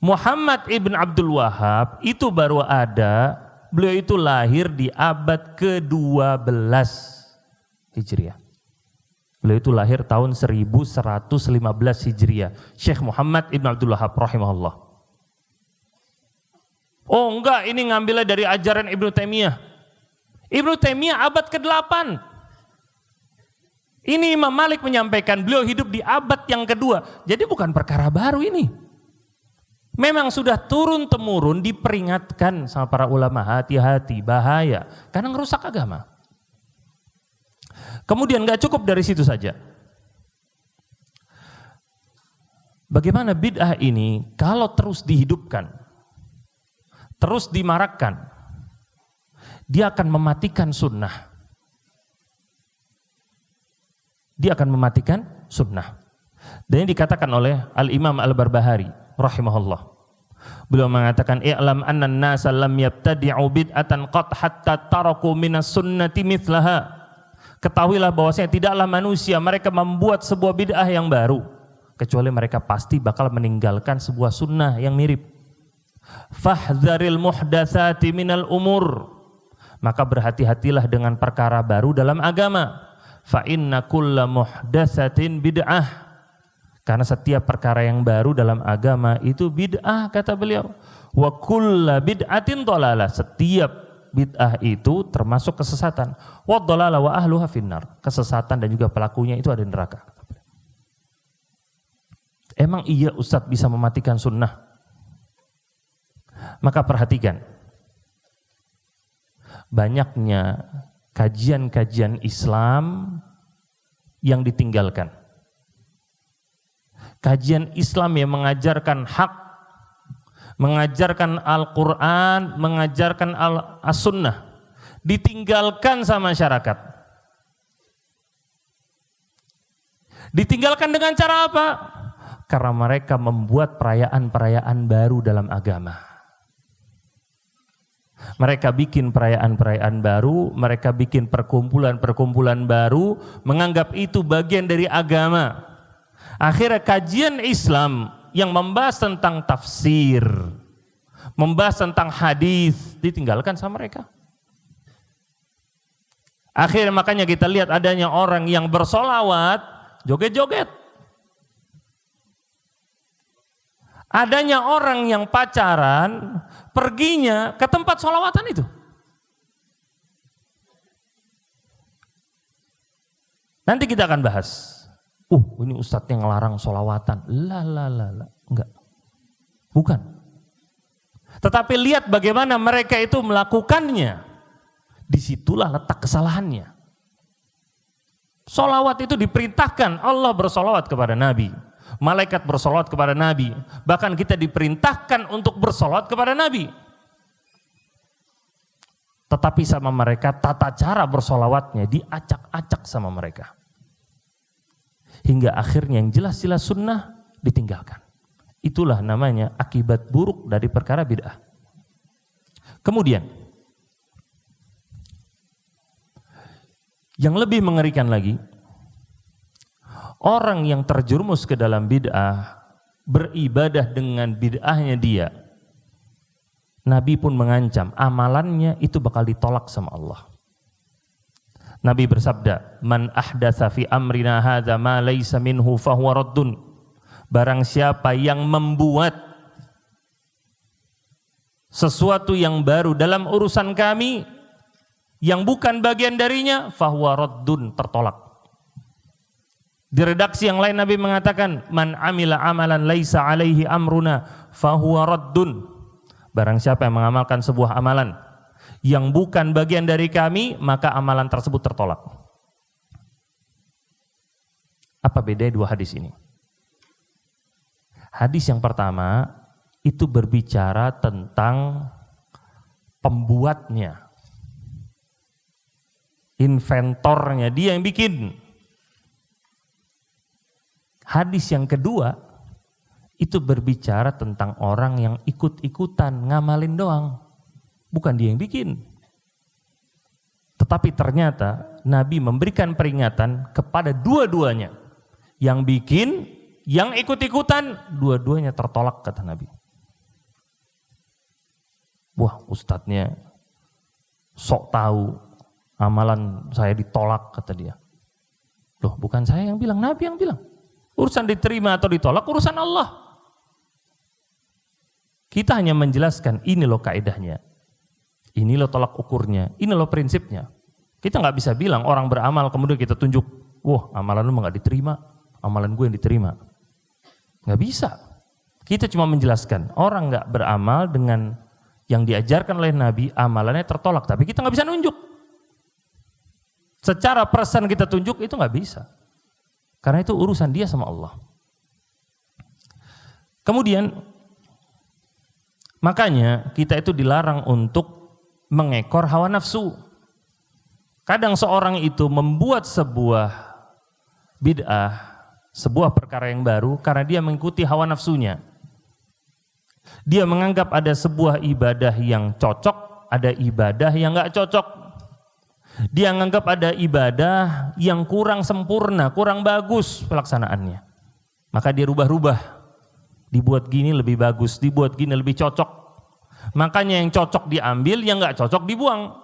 Muhammad ibn Abdul Wahhab itu baru ada, beliau itu lahir di abad ke-12 Hijriah. Beliau itu lahir tahun 1115 Hijriah. Syekh Muhammad ibn Abdul Wahhab rahimahullah. Oh enggak, ini ngambilnya dari ajaran Ibnu Taimiyah. Ibnu Taimiyah abad ke-8. Ini Imam Malik menyampaikan, beliau hidup di abad yang kedua. Jadi bukan perkara baru ini. Memang sudah turun-temurun diperingatkan sama para ulama, hati-hati, bahaya, karena ngerusak agama. Kemudian gak cukup dari situ saja. Bagaimana bid'ah ini kalau terus dihidupkan, terus dimarakkan, dia akan mematikan sunnah. Dia akan mematikan sunnah. Dan ini dikatakan oleh Al-Imam Al-Barbahari rahimahullah. Beliau mengatakan, i'lam anna an-nasa lam yabtadi'u bid'atan qat hatta taraku minas sunnati mithlaha. Ketahuilah bahwasanya tidaklah manusia mereka membuat sebuah bid'ah yang baru kecuali mereka pasti bakal meninggalkan sebuah sunnah yang mirip. Fahdharil muhdatsati minal umur. Maka berhati-hatilah dengan perkara baru dalam agama. Fa inna kulla muhdatsatin bid'ah. Karena setiap perkara yang baru dalam agama itu bid'ah, kata beliau. Wa kulla bid'atin dhalalah. Setiap bid'ah itu termasuk kesesatan. Wa dhalalah wa ahluha finnar. Kesesatan dan juga pelakunya itu ada di neraka. Emang iya Ustadz bisa mematikan sunnah? Maka perhatikan, banyaknya kajian-kajian Islam yang ditinggalkan. Kajian Islam yang mengajarkan hak, mengajarkan Al-Quran, mengajarkan As-Sunnah, ditinggalkan sama masyarakat. Ditinggalkan dengan cara apa? Karena mereka membuat perayaan-perayaan baru dalam agama. Mereka bikin perayaan-perayaan baru, mereka bikin perkumpulan-perkumpulan baru, menganggap itu bagian dari agama. Akhirnya kajian Islam yang membahas tentang tafsir, membahas tentang hadis, ditinggalkan sama mereka. Akhirnya makanya kita lihat adanya orang yang bersolawat, joget-joget. Adanya orang yang pacaran, perginya ke tempat sholawatan itu. Nanti kita akan bahas. Ini ustadz yang ngelarang sholawatan. Enggak. Bukan. Tetapi lihat bagaimana mereka itu melakukannya. Disitulah letak kesalahannya. Sholawat itu diperintahkan, Allah bersolawat kepada Nabi. Malaikat bersolawat kepada Nabi. Bahkan kita diperintahkan untuk bersolawat kepada Nabi. Tetapi sama mereka tata cara bersolawatnya diacak-acak sama mereka. Hingga akhirnya yang jelas-jelas sunnah ditinggalkan. Itulah namanya akibat buruk dari perkara bid'ah. Kemudian yang lebih mengerikan lagi, Orang yang terjerumus ke dalam bid'ah, beribadah dengan bid'ahnya dia, Nabi pun mengancam amalannya itu bakal ditolak sama Allah. Nabi bersabda, "Man ahdatsa fi amrina hadza ma laysa minhu fahuwa raddun." Barang siapa yang membuat sesuatu yang baru dalam urusan kami yang bukan bagian darinya, fahuwa raddun, tertolak. Di redaksi yang lain Nabi mengatakan, "Man amila amalan laisa alaihi amruna fahuwa raddun." Barang siapa yang mengamalkan sebuah amalan yang bukan bagian dari kami, maka amalan tersebut tertolak. Apa beda dua hadis ini? Hadis yang pertama itu berbicara tentang pembuatnya, inventornya, dia yang bikin. Hadis yang kedua itu berbicara tentang orang yang ikut-ikutan ngamalin doang, bukan dia yang bikin. Tetapi ternyata Nabi memberikan peringatan kepada dua-duanya, yang bikin, yang ikut-ikutan, dua-duanya tertolak kata Nabi. Wah, ustadznya sok tahu, amalan saya ditolak kata dia. Loh, bukan saya yang bilang, Nabi yang bilang. Urusan diterima atau ditolak urusan Allah. Kita hanya menjelaskan ini loh kaidahnya, ini loh tolak ukurnya, ini loh prinsipnya. Kita nggak bisa bilang orang beramal kemudian kita tunjuk, wah amalan lu nggak diterima, amalan gue yang diterima. Nggak bisa. Kita cuma menjelaskan orang nggak beramal dengan yang diajarkan oleh Nabi, amalannya tertolak. Tapi kita nggak bisa nunjuk. Secara persen kita tunjuk itu nggak bisa. Karena itu urusan dia sama Allah. Kemudian makanya kita itu dilarang untuk mengekor hawa nafsu. Kadang seorang itu membuat sebuah bid'ah, sebuah perkara yang baru karena dia mengikuti hawa nafsunya. Dia menganggap ada sebuah ibadah yang cocok, ada ibadah yang nggak cocok. Dia menganggap ada ibadah yang kurang sempurna, kurang bagus pelaksanaannya. Maka dia rubah-rubah. Dibuat gini lebih bagus, dibuat gini lebih cocok. Makanya yang cocok diambil, yang nggak cocok dibuang.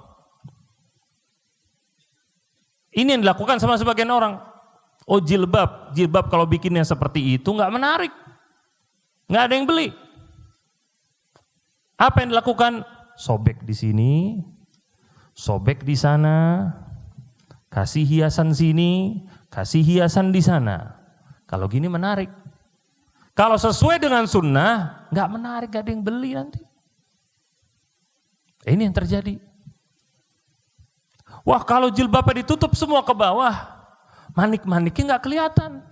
Ini yang dilakukan sama sebagian orang. Oh jilbab kalau bikinnya seperti itu nggak menarik, nggak ada yang beli. Apa yang dilakukan? Sobek di sini, sobek di sana, kasih hiasan sini, kasih hiasan di sana. Kalau gini menarik. Kalau sesuai dengan sunnah, nggak menarik, nggak ada yang beli nanti. Ini yang terjadi. Wah kalau jilbabnya ditutup semua ke bawah, manik-maniknya nggak kelihatan.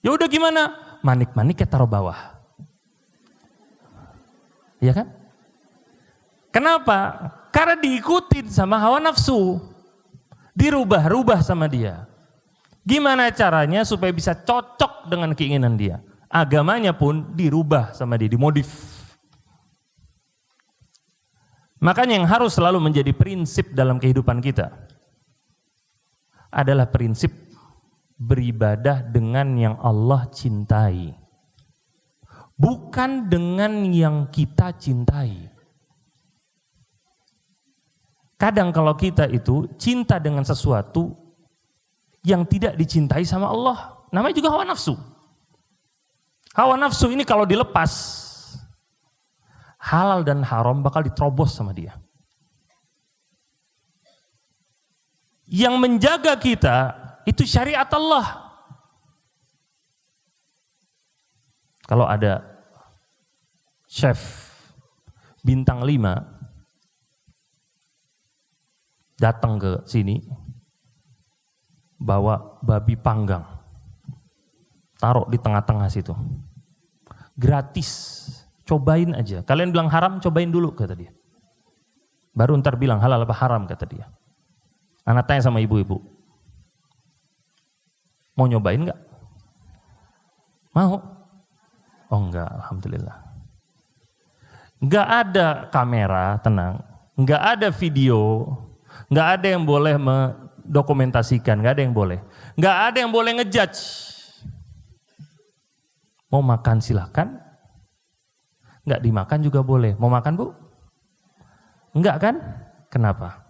Ya udah gimana? Manik-maniknya taruh bawah. Iya kan? Kenapa? Karena diikutin sama hawa nafsu. Dirubah-rubah sama dia. Gimana caranya supaya bisa cocok dengan keinginan dia? Agamanya pun dirubah sama dia, dimodif. Makanya yang harus selalu menjadi prinsip dalam kehidupan kita adalah prinsip beribadah dengan yang Allah cintai. Bukan dengan yang kita cintai. Kadang kalau kita itu cinta dengan sesuatu yang tidak dicintai sama Allah, namanya juga hawa nafsu. Hawa nafsu ini kalau dilepas, halal dan haram bakal diterobos sama dia. Yang menjaga kita itu syariat Allah. Kalau ada chef bintang 5 datang ke sini, bawa babi panggang, taruh di tengah-tengah situ, gratis, cobain aja. Kalian bilang haram, cobain dulu kata dia. Baru ntar bilang halal apa haram kata dia. Anak tanya sama ibu-ibu, mau nyobain nggak? Mau? Oh enggak, alhamdulillah. Enggak ada kamera, tenang. Enggak ada video, enggak ada yang boleh dokumentasikan, nggak ada yang boleh. Nggak ada yang boleh ngejudge. Mau makan silahkan, nggak dimakan juga boleh. Mau makan Bu? Enggak kan? Kenapa?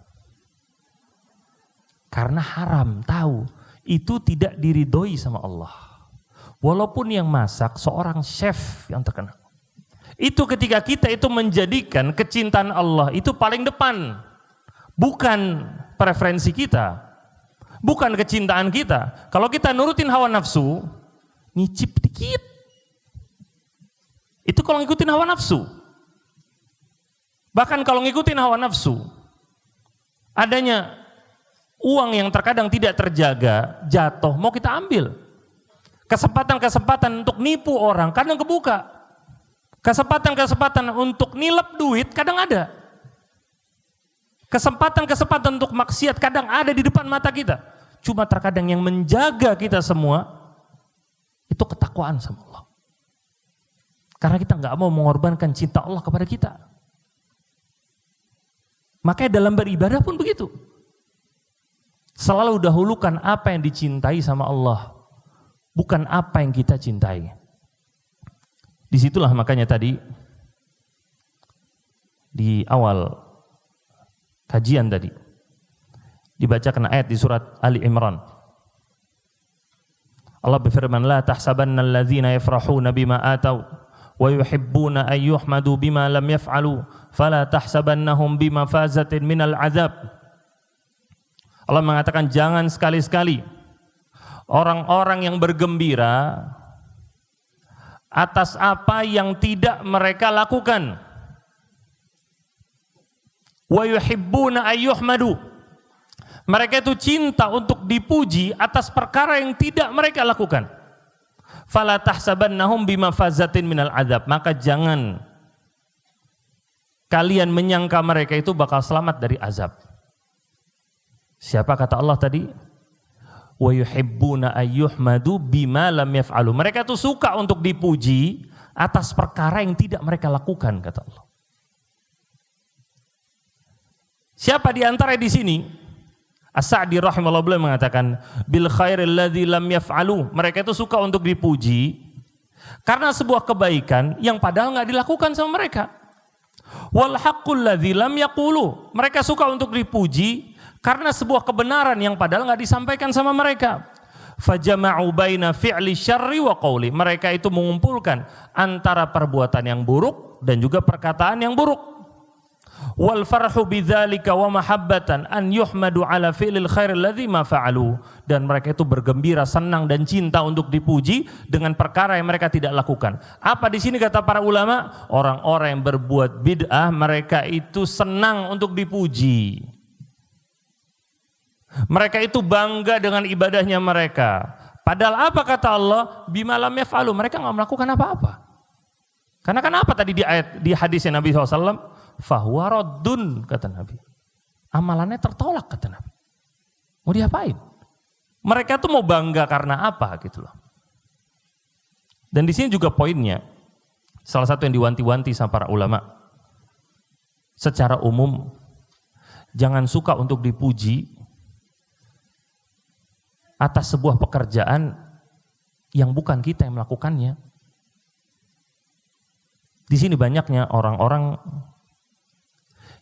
Karena haram, tahu. Itu tidak diridhoi sama Allah. Walaupun yang masak seorang chef yang terkenal. Itu ketika kita itu menjadikan kecintaan Allah itu paling depan. Bukan preferensi kita. Bukan kecintaan kita. Kalau kita nurutin hawa nafsu, nyicip dikit. Itu kalau ngikutin hawa nafsu. Bahkan kalau ngikutin hawa nafsu, adanya uang yang terkadang tidak terjaga, jatuh, mau kita ambil. Kesempatan-kesempatan untuk nipu orang kadang kebuka. Kesempatan-kesempatan untuk nilep duit kadang ada. Kesempatan-kesempatan untuk maksiat kadang ada di depan mata kita. Cuma terkadang yang menjaga kita semua itu ketakwaan sama Allah. Karena kita nggak mau mengorbankan cinta Allah kepada kita. Makanya dalam beribadah pun begitu. Selalu dahulukan apa yang dicintai sama Allah, bukan apa yang kita cintai. Disitulah makanya tadi di awal kajian tadi dibacakan ayat di surat Ali Imran. Allah berfirman, la tahsabanna alladzina yafrahuna bima atau wa yuhibbuna an yuhmadu bima lam yaf'alu fala tahsabannahum bimafazatin minal azab. Allah mengatakan jangan sekali-sekali orang-orang yang bergembira atas apa yang tidak mereka lakukan. Wa yuhibbuna an yuhmadu. Mereka itu cinta untuk dipuji atas perkara yang tidak mereka lakukan. Fala tahsabannahum bimafazatin minal azab. Maka jangan kalian menyangka mereka itu bakal selamat dari azab. Siapa kata Allah tadi? Wa yuhibbuna ayyuhmadu bima lam yaf'alu. Mereka itu suka untuk dipuji atas perkara yang tidak mereka lakukan, kata Allah. Siapa di antara di sini? As-Sa'di rahimahullah beliau mengatakan bil khairil ladzi lam yaf'alu. Mereka itu suka untuk dipuji karena sebuah kebaikan yang padahal enggak dilakukan sama mereka. Wal haqqul ladzi lam yaqulu. Mereka suka untuk dipuji karena sebuah kebenaran yang padahal enggak disampaikan sama mereka. Fajama'u baina fi'li syarri wa qawli. Mereka itu mengumpulkan antara perbuatan yang buruk dan juga perkataan yang buruk. Wal farhu bidzalika wa mahabbatan an yuhmadu ala fi'lil khairil ladzi ma fa'alu. Dan mereka itu bergembira, senang dan cinta untuk dipuji dengan perkara yang mereka tidak lakukan. Apa di sini kata para ulama? Orang-orang yang berbuat bid'ah mereka itu senang untuk dipuji. Mereka itu bangga dengan ibadahnya mereka. Padahal apa kata Allah? Bima lam yaf'alu. Mereka enggak melakukan apa-apa. Karena kenapa tadi di ayat di hadisnya Nabi SAW? Fahuwa raddun, kata Nabi. Amalannya tertolak, kata Nabi. Mau diapain? Mereka tuh mau bangga karena apa gitu loh. Dan di sini juga poinnya, salah satu yang diwanti-wanti sama para ulama, secara umum jangan suka untuk dipuji atas sebuah pekerjaan yang bukan kita yang melakukannya. Di sini banyaknya orang-orang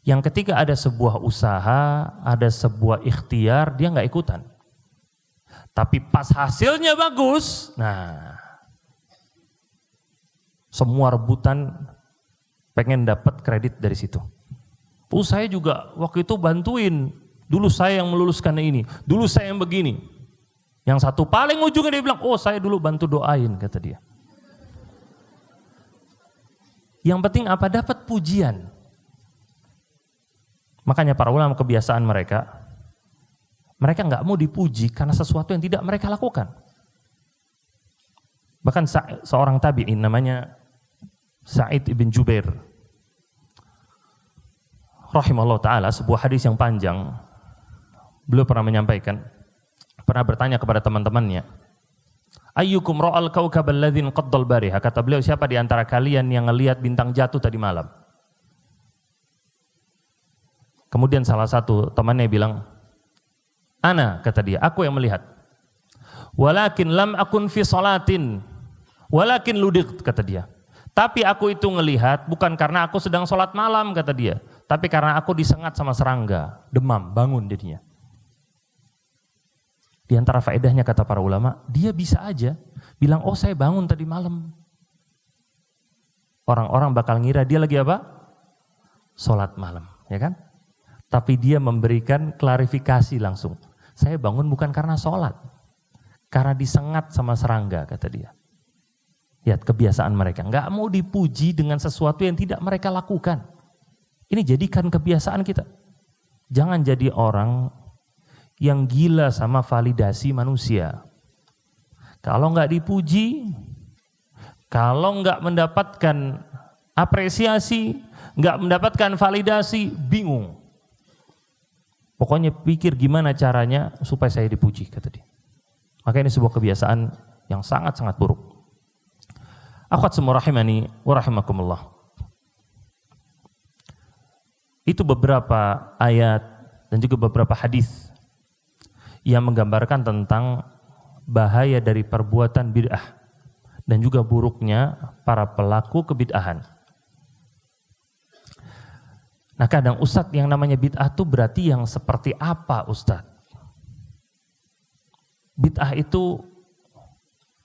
yang ketika ada sebuah usaha, ada sebuah ikhtiar, dia nggak ikutan. Tapi pas hasilnya bagus, nah semua rebutan pengen dapat kredit dari situ. Saya juga waktu itu bantuin, dulu saya yang meluluskan ini, dulu saya yang begini. Yang satu paling ujungnya dia bilang, saya dulu bantu doain, kata dia. Yang penting apa? Dapat pujian. Makanya para ulama kebiasaan mereka nggak mau dipuji karena sesuatu yang tidak mereka lakukan. Bahkan seorang tabi'in namanya Sa'id ibn Jubair rahimahullah ta'ala, sebuah hadis yang panjang, beliau pernah menyampaikan, pernah bertanya kepada teman-temannya, ayyukum ra'al kawkabal ladzin qaddal bariha, kata beliau, siapa di antara kalian yang ngelihat bintang jatuh tadi malam? Kemudian salah satu temannya bilang, Ana, kata dia, aku yang melihat. Walakin lam akun fi salatin, walakin ludiq, kata dia. Tapi aku itu ngelihat bukan karena aku sedang sholat malam, kata dia. Tapi karena aku disengat sama serangga, demam, bangun jadinya. Di antara faedahnya kata para ulama, dia bisa aja bilang, oh saya bangun tadi malam. Orang-orang bakal ngira dia lagi apa? Sholat malam, ya kan? Tapi dia memberikan klarifikasi langsung. Saya bangun bukan karena sholat, karena disengat sama serangga, kata dia. Lihat kebiasaan mereka, nggak mau dipuji dengan sesuatu yang tidak mereka lakukan. Ini jadikan kebiasaan kita. Jangan jadi orang yang gila sama validasi manusia. Kalau nggak dipuji, kalau nggak mendapatkan apresiasi, nggak mendapatkan validasi, bingung. Pokoknya pikir gimana caranya supaya saya dipuji, kata dia. Maka ini sebuah kebiasaan yang sangat-sangat buruk. Akhwat semua rahimani wa rahimakumullah. Itu beberapa ayat dan juga beberapa hadis yang menggambarkan tentang bahaya dari perbuatan bid'ah dan juga buruknya para pelaku kebid'ahan. Nah kadang Ustadz, yang namanya bid'ah itu berarti yang seperti apa Ustadz? Bid'ah itu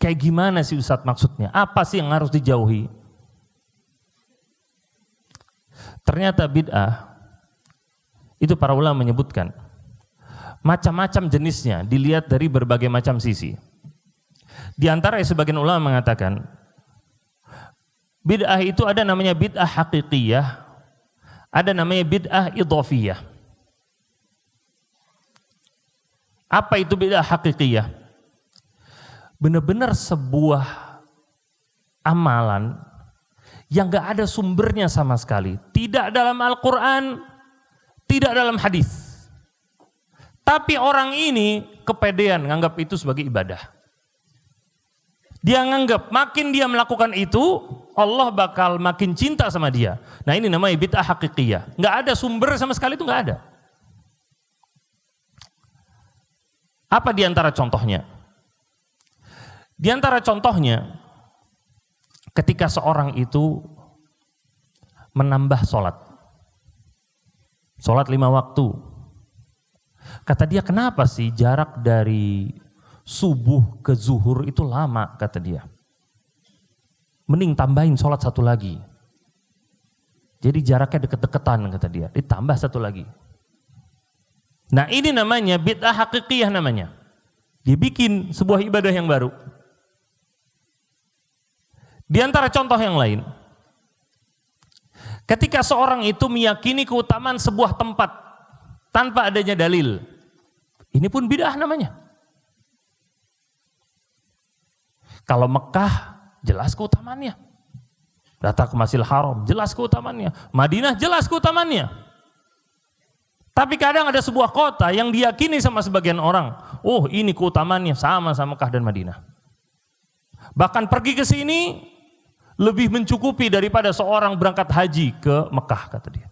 kayak gimana sih Ustadz maksudnya? Apa sih yang harus dijauhi? Ternyata bid'ah itu para ulama menyebutkan macam-macam jenisnya, dilihat dari berbagai macam sisi. Di antara sebagian ulama mengatakan bid'ah itu ada namanya bid'ah haqiqiyah, ada namanya bid'ah idhofiyah. Apa itu bid'ah haqiqiyah? Benar-benar sebuah amalan yang gak ada sumbernya sama sekali. Tidak dalam Al-Quran, tidak dalam hadis. Tapi orang ini kepedean nganggap itu sebagai ibadah. Dia nganggap makin dia melakukan itu, Allah bakal makin cinta sama dia. Nah ini namanya bid'ah haqiqiyah. Nggak ada sumber sama sekali, itu nggak ada. Apa di antara contohnya? Di antara contohnya, ketika seorang itu menambah sholat 5 waktu. Kata dia, kenapa sih jarak dari subuh ke zuhur itu lama, kata dia. Mending tambahin sholat 1 lagi. Jadi jaraknya deket-deketan, kata dia. Ditambah 1 lagi. Nah ini namanya bid'ah haqiqiyah namanya. Dia bikin sebuah ibadah yang baru. Di antara contoh yang lain, ketika seorang itu meyakini keutamaan sebuah tempat tanpa adanya dalil, ini pun bid'ah namanya. Kalau Mekah jelas keutamaannya, datang ke Masjidil Haram jelas keutamaannya, Madinah jelas keutamaannya. Tapi kadang ada sebuah kota yang diyakini sama sebagian orang, oh ini keutamaannya sama Mekah dan Madinah. Bahkan pergi ke sini lebih mencukupi daripada seorang berangkat haji ke Mekah, kata dia.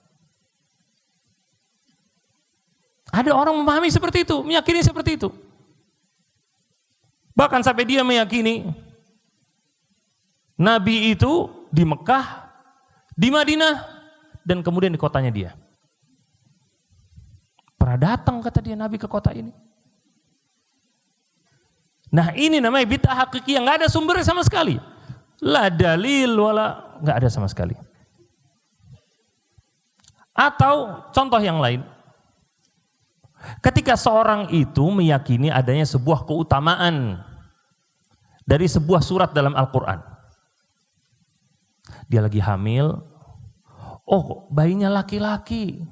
Ada orang memahami seperti itu, meyakini seperti itu. Bahkan sampai dia meyakini Nabi itu di Mekah, di Madinah, dan kemudian di kotanya dia. Pernah datang, kata dia, Nabi ke kota ini. Nah ini namanya bid'ah hakiki yang nggak ada sumbernya sama sekali. La dalil wala, nggak ada sama sekali. Atau contoh yang lain, ketika seorang itu meyakini adanya sebuah keutamaan dari sebuah surat dalam Al-Quran. Dia lagi hamil, oh bayinya laki-laki.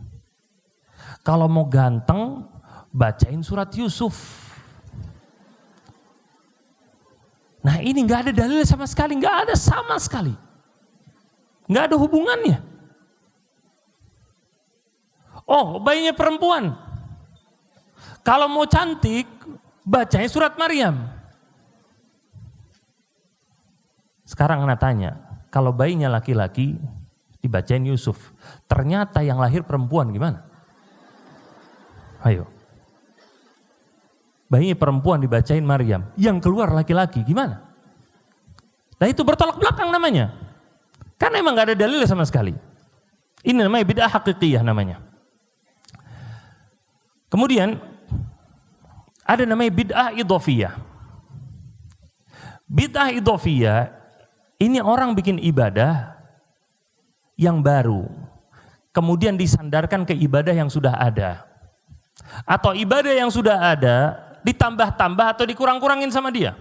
Kalau mau ganteng, bacain surat Yusuf. Nah ini nggak ada dalil sama sekali, nggak ada sama sekali, nggak ada hubungannya. Oh bayinya perempuan, kalau mau cantik, bacain surat Maryam. Sekarang anak tanya, kalau bayinya laki-laki, dibacain Yusuf. Ternyata yang lahir perempuan, gimana? Ayo. bayi perempuan dibacain Maryam, yang keluar laki-laki, gimana? Nah itu bertolak belakang namanya. Karena emang gak ada dalil sama sekali. Ini namanya bid'ah hakikiyah namanya. Kemudian ada namanya bid'ah idhofiyah. Bid'ah idhofiyah ini orang bikin ibadah yang baru, kemudian disandarkan ke ibadah yang sudah ada. Atau ibadah yang sudah ada ditambah-tambah atau dikurang-kurangin sama dia.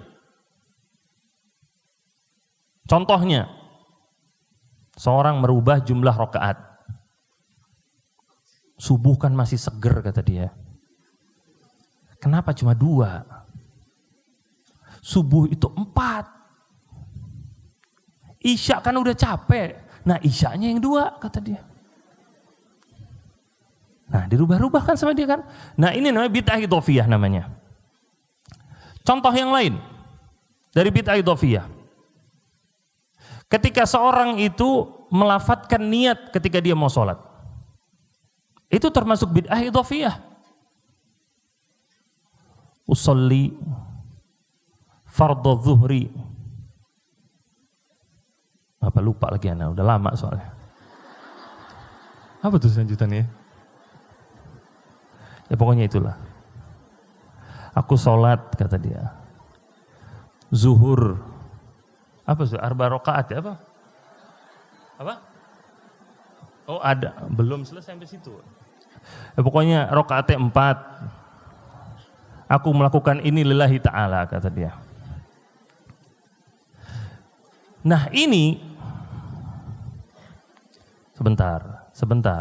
Contohnya, seorang merubah jumlah rakaat. Subuh kan masih seger kata dia. Kenapa cuma 2? Subuh itu 4. Isya kan udah capek. Nah isyanya yang 2 kata dia. Nah dirubah-rubah kan sama dia kan. Nah ini namanya bid'ah idhofiyah namanya. Contoh yang lain dari bid'ah idhofiyah. Ketika seorang itu melafatkan niat ketika dia mau sholat, itu termasuk bid'ah idhofiyah. Usolli fardhu zuhri. Apa lupa lagi anak, udah lama soalnya. Apa tuh selanjutannya? Ya pokoknya itulah. Aku sholat kata dia. Zuhur. Apa sih? 4 rakaat ya apa? Apa? Oh ada, belum selesai sampai situ. Ya, pokoknya rakaatnya 4. Aku melakukan ini lillahi ta'ala kata dia. Nah ini, sebentar,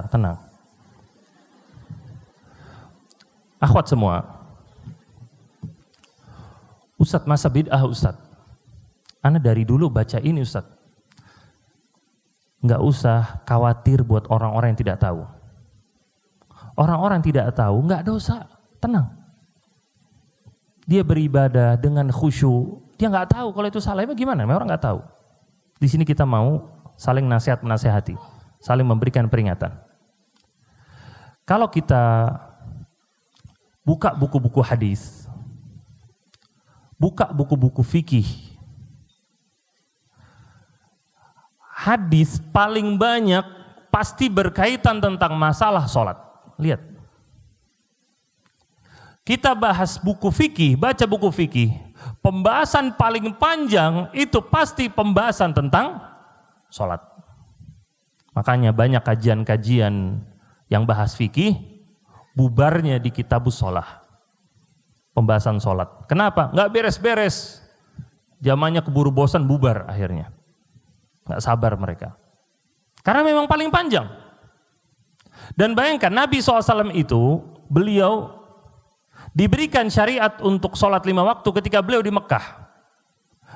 tenang. Akhwat semua. Ustadz masa bid'ah Ustadz? Ana dari dulu baca ini Ustadz. Enggak usah khawatir buat orang-orang yang tidak tahu. Orang-orang tidak tahu enggak dosa, tenang. Dia beribadah dengan khusyuk, dia enggak tahu kalau itu salah, gimana? Memang orang enggak tahu. Di sini kita mau saling nasihat-menasihati, saling memberikan peringatan. Kalau kita buka buku-buku hadis, buka buku-buku fikih, hadis paling banyak pasti berkaitan tentang masalah sholat. Lihat, kita bahas buku fikih, baca buku fikih, pembahasan paling panjang itu pasti pembahasan tentang sholat. Makanya banyak kajian-kajian yang bahas fikih, bubarnya di kitabus sholah, pembahasan sholat. Kenapa? Nggak beres-beres, zamannya keburu bosan bubar akhirnya. Nggak sabar mereka. Karena memang paling panjang. Dan bayangkan Nabi SAW itu, beliau diberikan syariat untuk sholat 5 waktu ketika beliau di Mekah.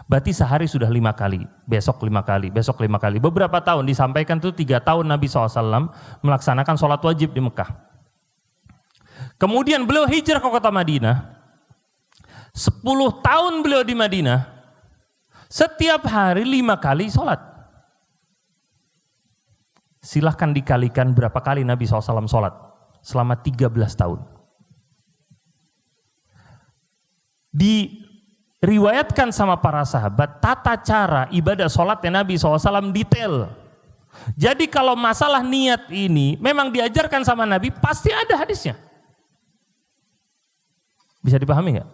Berarti sehari sudah 5 kali, besok 5 kali, besok 5 kali. Beberapa tahun disampaikan itu 3 tahun Nabi SAW melaksanakan sholat wajib di Mekah. Kemudian beliau hijrah ke kota Madinah. 10 tahun beliau di Madinah. Setiap hari 5 kali sholat. Silahkan dikalikan berapa kali Nabi SAW sholat selama 13 tahun. Diriwayatkan sama para sahabat tata cara ibadah sholatnya Nabi SAW detail. Jadi kalau masalah niat ini memang diajarkan sama Nabi, pasti ada hadisnya. Bisa dipahami nggak?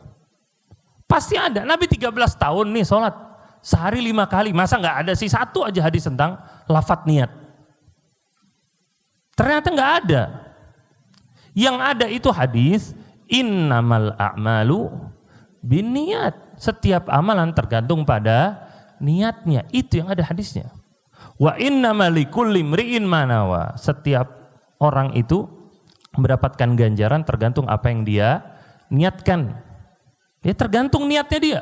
Pasti ada. Nabi 13 tahun nih sholat sehari 5 kali, masa nggak ada sih satu aja hadis tentang lafadz niat? Ternyata nggak ada. Yang ada itu hadis innamal a'malu binniyat. Setiap amalan tergantung pada niatnya. Itu yang ada hadisnya. Wa innamal likulli imri'in ma nawa. Setiap orang itu mendapatkan ganjaran tergantung apa yang dia niatkan. Ya tergantung niatnya dia.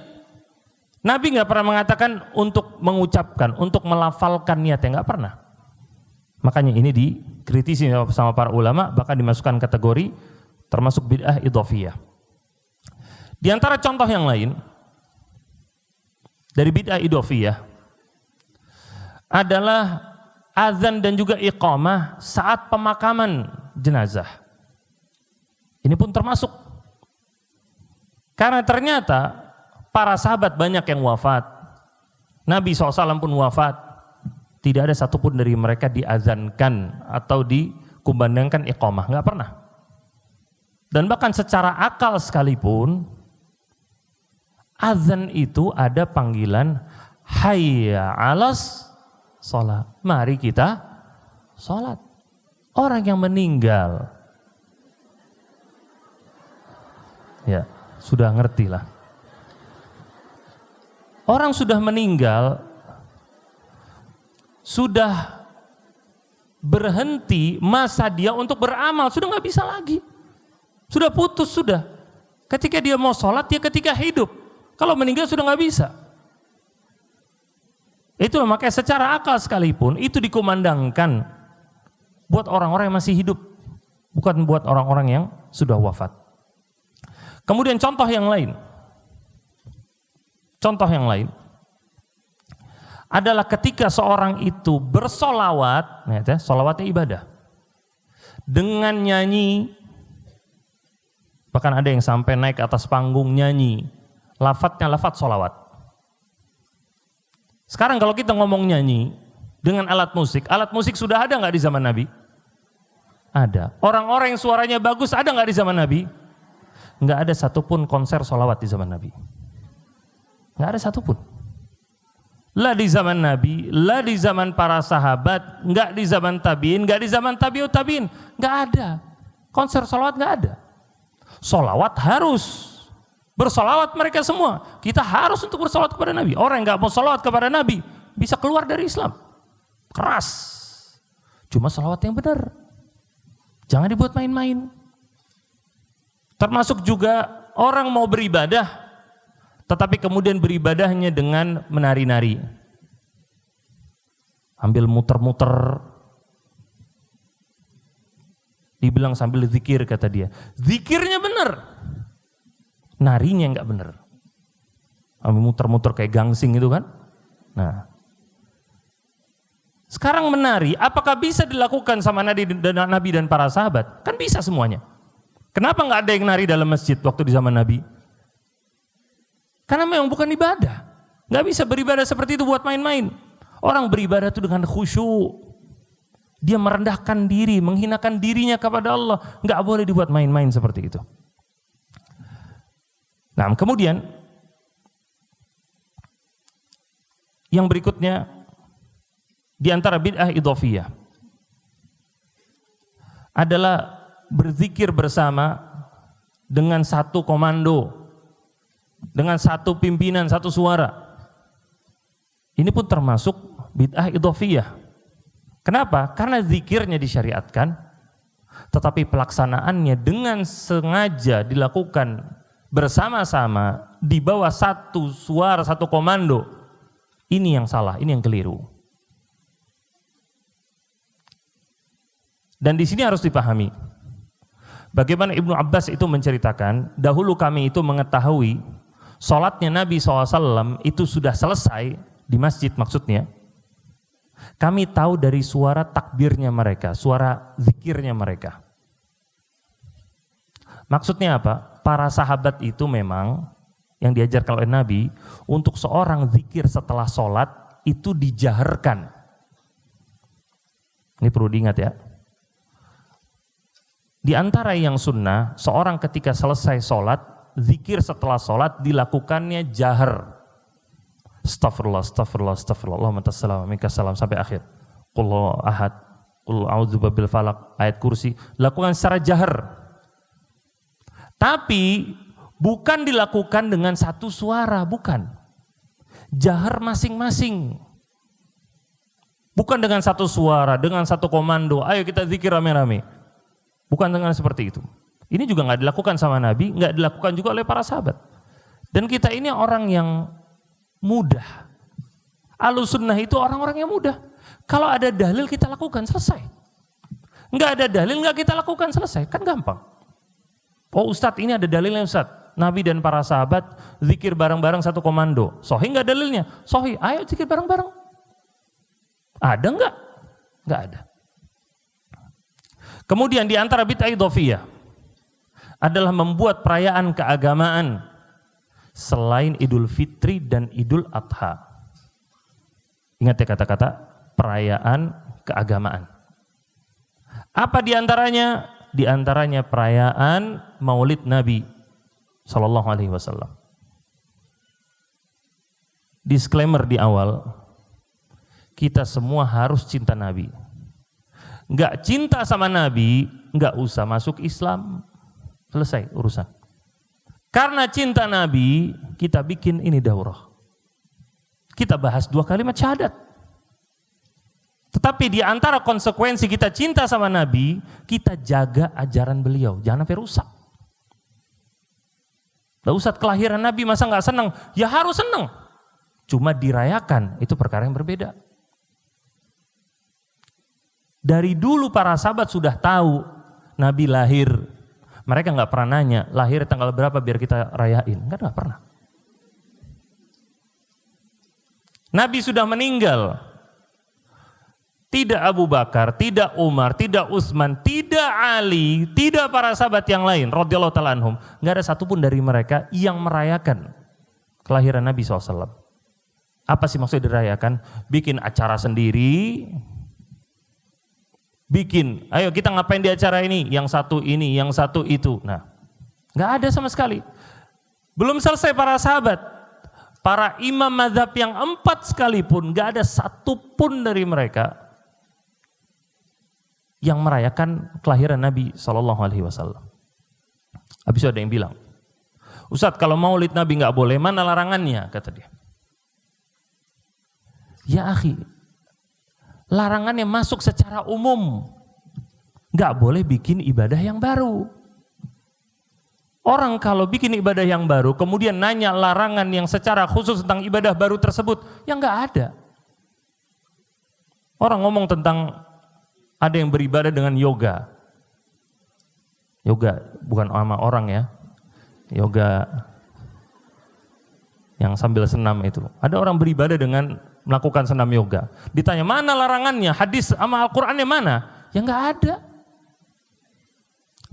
Nabi nggak pernah mengatakan untuk mengucapkan, untuk melafalkan niatnya, nggak pernah. Makanya ini dikritisi sama para ulama, bahkan dimasukkan kategori termasuk bid'ah idhofiyah. Di antara contoh yang lain dari bid'ah idhofiyah adalah azan dan juga iqamah saat pemakaman jenazah. Ini pun termasuk. Karena ternyata para sahabat banyak yang wafat. Nabi SAW pun wafat. Tidak ada satupun dari mereka diazankan atau dikumandangkan iqamah. Nggak pernah. Dan bahkan secara akal sekalipun, azan itu ada panggilan hayya 'alas sholat. Mari kita sholat. Orang yang meninggal, ya sudah ngerti lah. Orang sudah meninggal, sudah berhenti masa dia untuk beramal, sudah nggak bisa lagi. Sudah putus, sudah. Ketika dia mau sholat, dia ketika hidup. Kalau meninggal sudah nggak bisa. Itulah makanya secara akal sekalipun itu dikumandangkan buat orang-orang yang masih hidup, bukan buat orang-orang yang sudah wafat. Kemudian contoh yang lain. Contoh yang lain adalah ketika seorang itu bersolawat, solawatnya ibadah, dengan nyanyi, bahkan ada yang sampai naik ke atas panggung nyanyi, lafadznya lafadz solawat. Sekarang kalau kita ngomong nyanyi dengan alat musik sudah ada nggak di zaman Nabi? Ada. Orang-orang yang suaranya bagus ada nggak di zaman Nabi? Nggak ada satupun konser solawat di zaman Nabi. Nggak ada satupun. Lah di zaman Nabi, lah di zaman para sahabat, nggak di zaman tabiin, nggak di zaman tabiut tabiin, nggak ada. Konser solawat nggak ada. Solawat harus. Bersolawat mereka semua. Kita harus untuk bersolawat kepada Nabi. Orang yang nggak mau solawat kepada Nabi bisa keluar dari Islam. Keras. Cuma solawat yang benar. Jangan dibuat main-main. Termasuk juga orang mau beribadah, tetapi kemudian beribadahnya dengan menari-nari. Ambil muter-muter. Dibilang sambil zikir kata dia. Zikirnya benar. Narinya enggak benar. Ambil muter-muter kayak gangsing itu kan. Nah. Sekarang menari, apakah bisa dilakukan sama Nabi dan para sahabat? Kan bisa semuanya. Kenapa enggak ada yang nari dalam masjid waktu di zaman Nabi? Karena memang bukan ibadah. Nggak bisa beribadah seperti itu buat main-main. Orang beribadah itu dengan khusyuk. Dia merendahkan diri, menghinakan dirinya kepada Allah. Nggak boleh dibuat main-main seperti itu. Nah, kemudian yang berikutnya di antara bid'ah idhofiyah adalah berzikir bersama dengan satu komando, dengan satu pimpinan, satu suara. Ini pun termasuk bid'ah idhofiyah. Kenapa? Karena zikirnya disyariatkan, tetapi pelaksanaannya dengan sengaja dilakukan bersama-sama di bawah satu suara, satu komando. Ini yang salah, ini yang keliru. Dan di sini harus dipahami bagaimana Ibnu Abbas itu menceritakan, dahulu kami itu mengetahui sholatnya Nabi SAW itu sudah selesai di masjid maksudnya. Kami tahu dari suara takbirnya mereka, suara zikirnya mereka. Maksudnya apa? Para sahabat itu memang yang diajarkan oleh Nabi, untuk seorang zikir setelah sholat itu dijaharkan. Ini perlu diingat ya. Di antara yang sunnah, seorang ketika selesai sholat, zikir setelah sholat dilakukannya jahar. Astagfirullah, astagfirullah, astagfirullah, Allahumma tassalam, minka salam sampai akhir. Qul ahad, qul a'udzu birabbil falaq, ayat kursi, lakukan secara jahar. Tapi bukan dilakukan dengan satu suara, bukan. Jahar masing-masing. Bukan dengan satu suara, dengan satu komando, ayo kita zikir rame-rame. Bukan dengan seperti itu. Ini juga nggak dilakukan sama Nabi, nggak dilakukan juga oleh para sahabat. Dan kita ini orang yang mudah. Ahlussunnah itu orang-orang yang mudah. Kalau ada dalil kita lakukan, selesai. Nggak ada dalil nggak kita lakukan, selesai. Kan gampang. Oh Ustadz, ini ada dalilnya Ustadz. Nabi dan para sahabat zikir bareng-bareng satu komando. Sahih nggak dalilnya? Sahih. Ayo zikir bareng-bareng. Ada nggak? Nggak ada. Kemudian di antara bid'ah idhofiyah adalah membuat perayaan keagamaan selain Idul Fitri dan Idul Adha. Ingat ya kata-kata perayaan keagamaan. Apa diantaranya? Diantaranya perayaan Maulid Nabi Sallallahu Alaihi Wasallam. Disclaimer di awal, kita semua harus cinta Nabi. Nggak cinta sama Nabi, nggak usah masuk Islam. Selesai urusan. Karena cinta Nabi, kita bikin ini daurah. Kita bahas 2 kalimat syahadat. Tetapi di antara konsekuensi kita cinta sama Nabi, kita jaga ajaran beliau. Jangan sampai rusak. Lah Ustadz, kelahiran Nabi masa nggak senang? Ya harus senang. Cuma dirayakan, itu perkara yang berbeda. Dari dulu para sahabat sudah tahu Nabi lahir. Mereka nggak pernah nanya, lahir tanggal berapa biar kita rayain. Kan nggak pernah. Nabi sudah meninggal. Tidak Abu Bakar, tidak Umar, tidak Utsman, tidak Ali, tidak para sahabat yang lain radhiyallahu ta'ala anhum. Nggak ada satupun dari mereka yang merayakan kelahiran Nabi SAW. Apa sih maksudnya dirayakan? Bikin acara sendiri. Bikin, ayo kita ngapain di acara ini? Yang satu ini, yang satu itu. Nah, nggak ada sama sekali. Belum selesai para sahabat. Para imam mazhab yang 4 sekalipun, nggak ada satupun dari mereka yang merayakan kelahiran Nabi Sallallahu Alaihi Wasallam. Habis itu ada yang bilang, Ustadz kalau maulid Nabi nggak boleh, mana larangannya? Kata dia. Ya akhi, larangannya masuk secara umum. Nggak boleh bikin ibadah yang baru. Orang kalau bikin ibadah yang baru, kemudian nanya larangan yang secara khusus tentang ibadah baru tersebut, ya nggak ada. Orang ngomong tentang ada yang beribadah dengan yoga. Yoga bukan sama orang ya. Yoga yang sambil senam itu. Ada orang beribadah dengan melakukan senam yoga. Ditanya mana larangannya, hadis sama Al-Qur'annya mana? Ya nggak ada.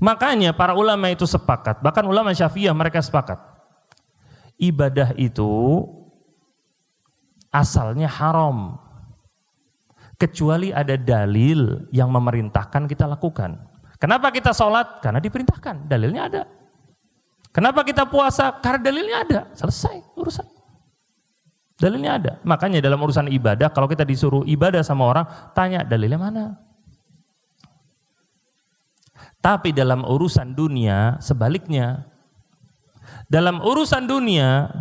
Makanya para ulama itu sepakat, bahkan ulama Syafi'iyah mereka sepakat. Ibadah itu asalnya haram. Kecuali ada dalil yang memerintahkan kita lakukan. Kenapa kita sholat? Karena diperintahkan, dalilnya ada. Kenapa kita puasa? Karena dalilnya ada. Selesai urusan. Dalilnya ada. Makanya dalam urusan ibadah, kalau kita disuruh ibadah sama orang, tanya dalilnya mana? Tapi dalam urusan dunia, sebaliknya. Dalam urusan dunia,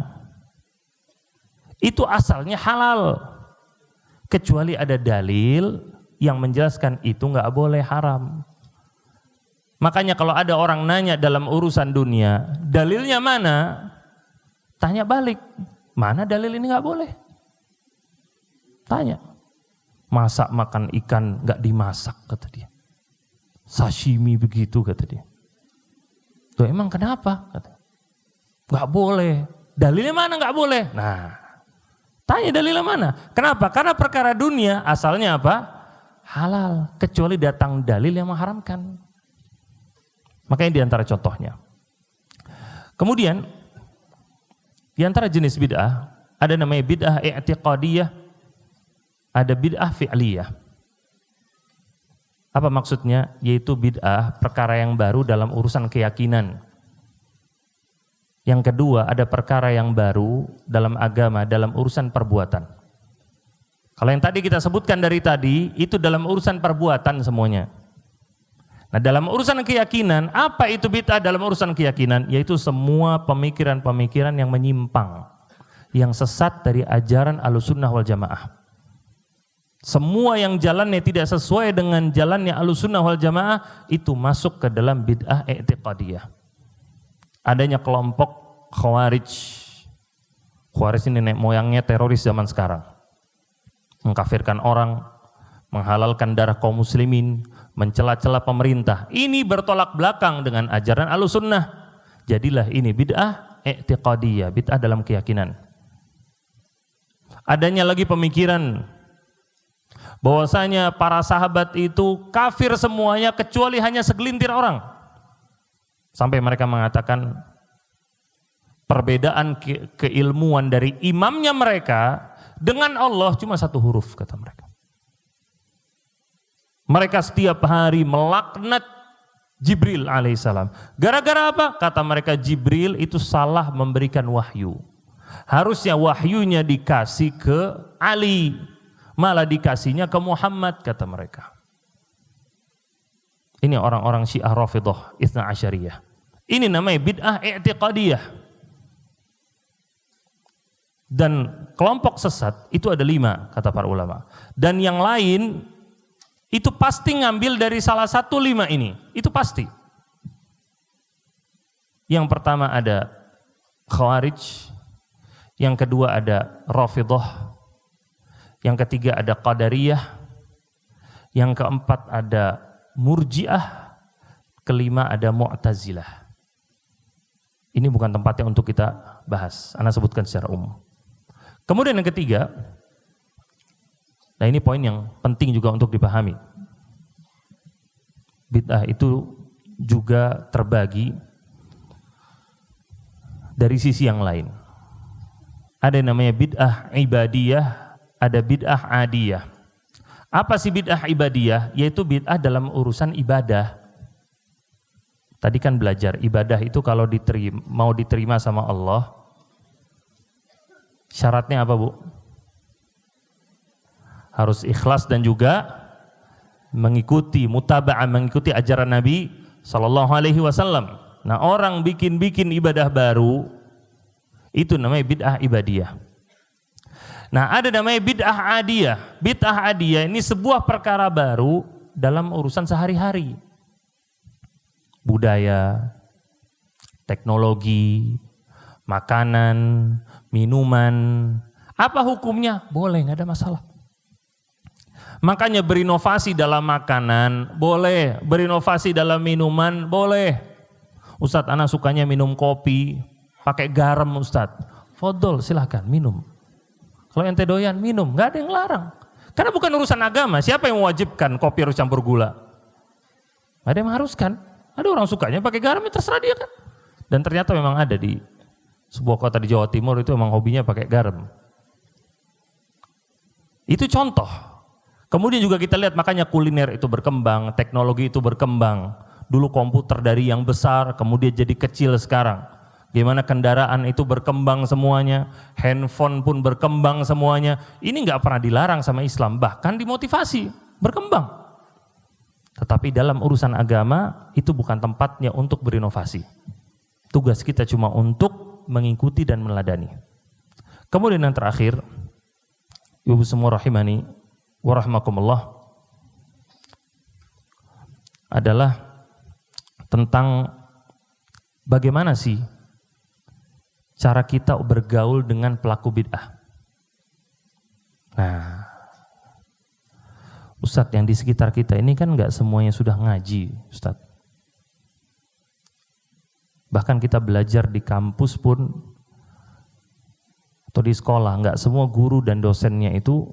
itu asalnya halal. Kecuali ada dalil yang menjelaskan itu nggak boleh haram. Makanya kalau ada orang nanya dalam urusan dunia, dalilnya mana? Tanya balik, mana dalil ini nggak boleh? Tanya. Masak makan ikan nggak dimasak kata dia. Sashimi begitu kata dia. Tuh emang kenapa? Kata. Nggak boleh. Dalilnya mana nggak boleh? Nah, tanya dalilnya mana? Kenapa? Karena perkara dunia asalnya apa? Halal. Kecuali datang dalil yang mengharamkan. Makanya diantara contohnya. Kemudian diantara jenis bid'ah ada namanya bid'ah i'tiqadiyah, ada bid'ah fi'liyah. Apa maksudnya? Yaitu bid'ah perkara yang baru dalam urusan keyakinan. Yang kedua ada perkara yang baru dalam agama dalam urusan perbuatan. Kalau yang tadi kita sebutkan dari tadi itu dalam urusan perbuatan semuanya. Nah dalam urusan keyakinan, apa itu bid'ah dalam urusan keyakinan? Yaitu semua pemikiran-pemikiran yang menyimpang, yang sesat dari ajaran Ahlussunnah wal Jamaah. Semua yang jalannya tidak sesuai dengan jalannya Ahlussunnah wal Jamaah itu masuk ke dalam bid'ah i'tiqadiyah. Adanya kelompok Khawarij. Khawarij ini nenek moyangnya teroris zaman sekarang. Mengkafirkan orang, menghalalkan darah kaum muslimin, mencela-cela pemerintah. Ini bertolak belakang dengan ajaran Ahlussunnah. Jadilah ini bid'ah i'tiqadiyah, bid'ah dalam keyakinan. Adanya lagi pemikiran bahwasanya para sahabat itu kafir semuanya kecuali hanya segelintir orang. Sampai mereka mengatakan Perbedaan keilmuan dari imamnya mereka dengan Allah cuma satu huruf, kata mereka. Mereka setiap hari melaknat Jibril alaihissalam. Gara-gara apa? Kata mereka, Jibril itu salah memberikan wahyu. Harusnya wahyunya dikasih ke Ali, malah dikasihnya ke Muhammad, kata mereka. Ini orang-orang Syiah Rafidhah Itsna Asyariyah. Ini namanya bid'ah i'tiqadiyah. Dan kelompok sesat itu ada 5, kata para ulama. Dan yang lain itu pasti ngambil dari salah satu 5 ini. Itu pasti. Yang pertama ada Khawarij, yang kedua ada Rafidhah, yang ketiga ada Qadariyah, yang keempat ada Murji'ah, kelima ada Mu'tazilah. Ini bukan tempatnya untuk kita bahas. Ana sebutkan secara umum. Kemudian yang ketiga, nah ini poin yang penting juga untuk dipahami. Bid'ah itu juga terbagi dari sisi yang lain. Ada yang namanya bid'ah ibadiyah, ada bid'ah adiyah. Apa sih bid'ah ibadiyah? Yaitu bid'ah dalam urusan ibadah. Tadi kan belajar, ibadah itu kalau mau diterima sama Allah, syaratnya apa, Bu? Harus ikhlas dan juga mengikuti mutaba'ah, mengikuti ajaran Nabi sallallahu alaihi wasallam. Nah, orang bikin ibadah baru itu namanya bid'ah ibadiyah. Nah, ada namanya bid'ah adiyah. Bid'ah adiyah ini sebuah perkara baru dalam urusan sehari-hari. Budaya, teknologi, makanan, minuman. Apa hukumnya? Boleh, nggak ada masalah. Makanya berinovasi dalam makanan, boleh. Berinovasi dalam minuman, boleh. Ustadz, anak sukanya minum kopi, pakai garam Ustadz. Fadol, silahkan minum. Kalau ente doyan, minum. Nggak ada yang larang. Karena bukan urusan agama. Siapa yang mewajibkan kopi harus campur gula? Nggak ada yang mengharuskan. Ada orang sukanya pakai garam, ya terserah dia kan. Dan ternyata memang ada di sebuah kota di Jawa Timur itu memang hobinya pakai garam. Itu contoh. Kemudian juga kita lihat makanya kuliner itu berkembang, teknologi itu berkembang. Dulu komputer dari yang besar, kemudian jadi kecil sekarang. Gimana kendaraan itu berkembang semuanya, handphone pun berkembang semuanya. Ini nggak pernah dilarang sama Islam, bahkan dimotivasi, berkembang. Tetapi dalam urusan agama itu bukan tempatnya untuk berinovasi. Tugas kita cuma untuk mengikuti dan meneladani. Kemudian yang terakhir, Ibu semua rahimani wa rahmakumullah, adalah tentang bagaimana sih cara kita bergaul dengan pelaku bid'ah. Nah, Ustadz, yang di sekitar kita ini kan nggak semuanya sudah ngaji, Ustadz. Bahkan kita belajar di kampus pun atau di sekolah, nggak semua guru dan dosennya itu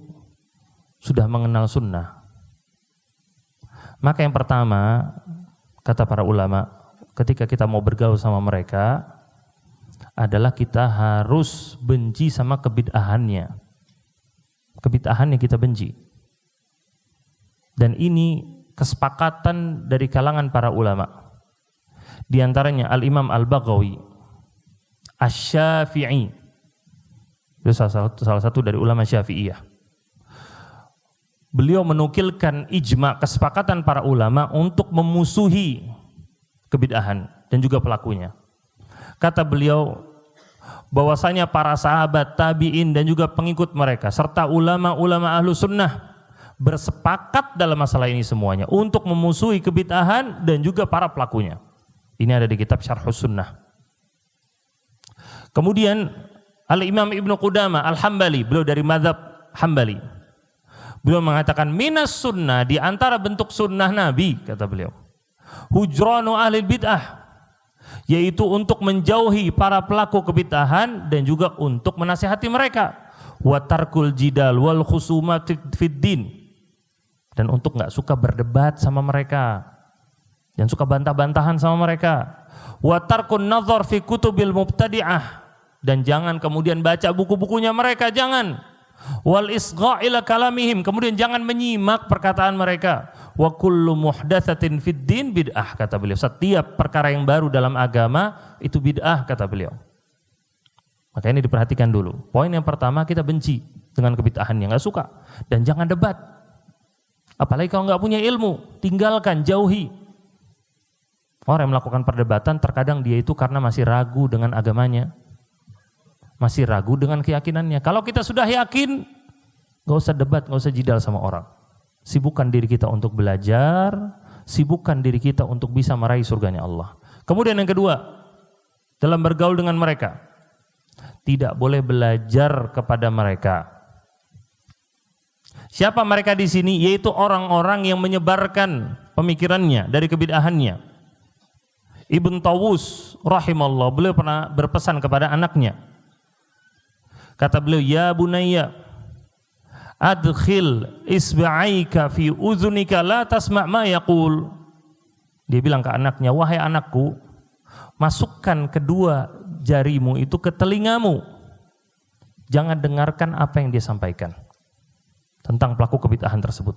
sudah mengenal sunnah. Maka yang pertama, kata para ulama, ketika kita mau bergaul sama mereka, adalah kita harus benci sama kebid'ahannya. Kebid'ahannya kita benci. Dan ini kesepakatan dari kalangan para ulama. Di antaranya Al-Imam Al-Baghawi, Asy-Syafi'i, itu salah satu dari ulama Syafi'iyah. Beliau menukilkan ijma, kesepakatan para ulama untuk memusuhi kebid'ahan dan juga pelakunya. Kata beliau bahwasanya para sahabat, tabi'in dan juga pengikut mereka serta ulama-ulama ahlu sunnah bersepakat dalam masalah ini semuanya untuk memusuhi kebid'ahan dan juga para pelakunya. Ini ada di kitab Syarhus Sunnah. Kemudian Al-Imam Ibnu Qudamah Al-Hambali, beliau dari mazhab Hambali. Beliau mengatakan minas sunnah, di antara bentuk sunnah Nabi, kata beliau, hujranu ahli bid'ah, yaitu untuk menjauhi para pelaku kebid'ahan dan juga untuk menasihati mereka. Wa tarkul jidal wal khusumat fid din, dan untuk nggak suka berdebat sama mereka dan suka bantah-bantahan sama mereka. Wa tarkun nazar fi kutubil mubtadi'ah, dan jangan kemudian baca buku-bukunya mereka, jangan. Wal isgha' ila kalamihim, kemudian jangan menyimak perkataan mereka. Wa kullu muhdatsatin fid din bid'ah, kata beliau. Setiap perkara yang baru dalam agama itu bid'ah, kata beliau. Maka ini diperhatikan dulu. Poin yang pertama, kita benci dengan kebid'ahan yang enggak suka, dan jangan debat. Apalagi kalau enggak punya ilmu, tinggalkan, jauhi. Orang yang melakukan perdebatan terkadang dia itu karena masih ragu dengan agamanya, masih ragu dengan keyakinannya. Kalau kita sudah yakin, gak usah debat, gak usah jidal sama orang. Sibukkan diri kita untuk belajar, sibukkan diri kita untuk bisa meraih surganya Allah. Kemudian yang kedua, dalam bergaul dengan mereka, tidak boleh belajar kepada mereka. Siapa mereka di sini? Yaitu orang-orang yang menyebarkan pemikirannya dari kebid'ahannya. Ibn Tawus rahimallahu, beliau pernah berpesan kepada anaknya. Kata beliau, ya bunayya, adkhil isba'aika fi udhunika la tasma' ma yaqul. Dia bilang ke anaknya, wahai anakku, masukkan kedua jarimu itu ke telingamu. Jangan dengarkan apa yang dia sampaikan tentang pelaku kebid'ahan tersebut.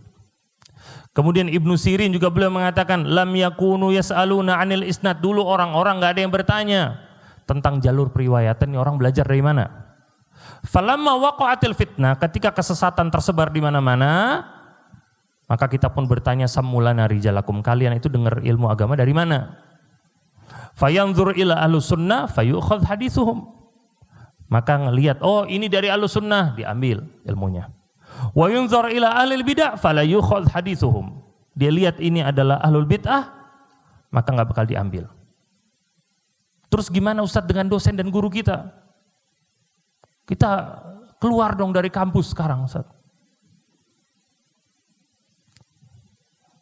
Kemudian Ibnu Sirin juga beliau mengatakan, lam yakunu yas'aluna 'anil isnad. Dulu orang-orang enggak ada yang bertanya tentang jalur periwayatan, ini orang belajar dari mana? Falamma waqa'atil fitnah, ketika kesesatan tersebar di mana-mana, maka kita pun bertanya, sammulana rijalakum, kalian itu dengar ilmu agama dari mana? Fayanzur ila ahlus sunnah fayukhadh hadithuhum. Maka ngelihat, oh ini dari ahlus sunnah, diambil ilmunya. Wa yunzur ila ahlil bid'ah fala yukhadh hadithuhum. Dia lihat ini adalah ahlul bid'ah, maka enggak bakal diambil. Terus gimana Ustadz dengan dosen dan guru kita? Kita keluar dong dari kampus sekarang, Ustaz.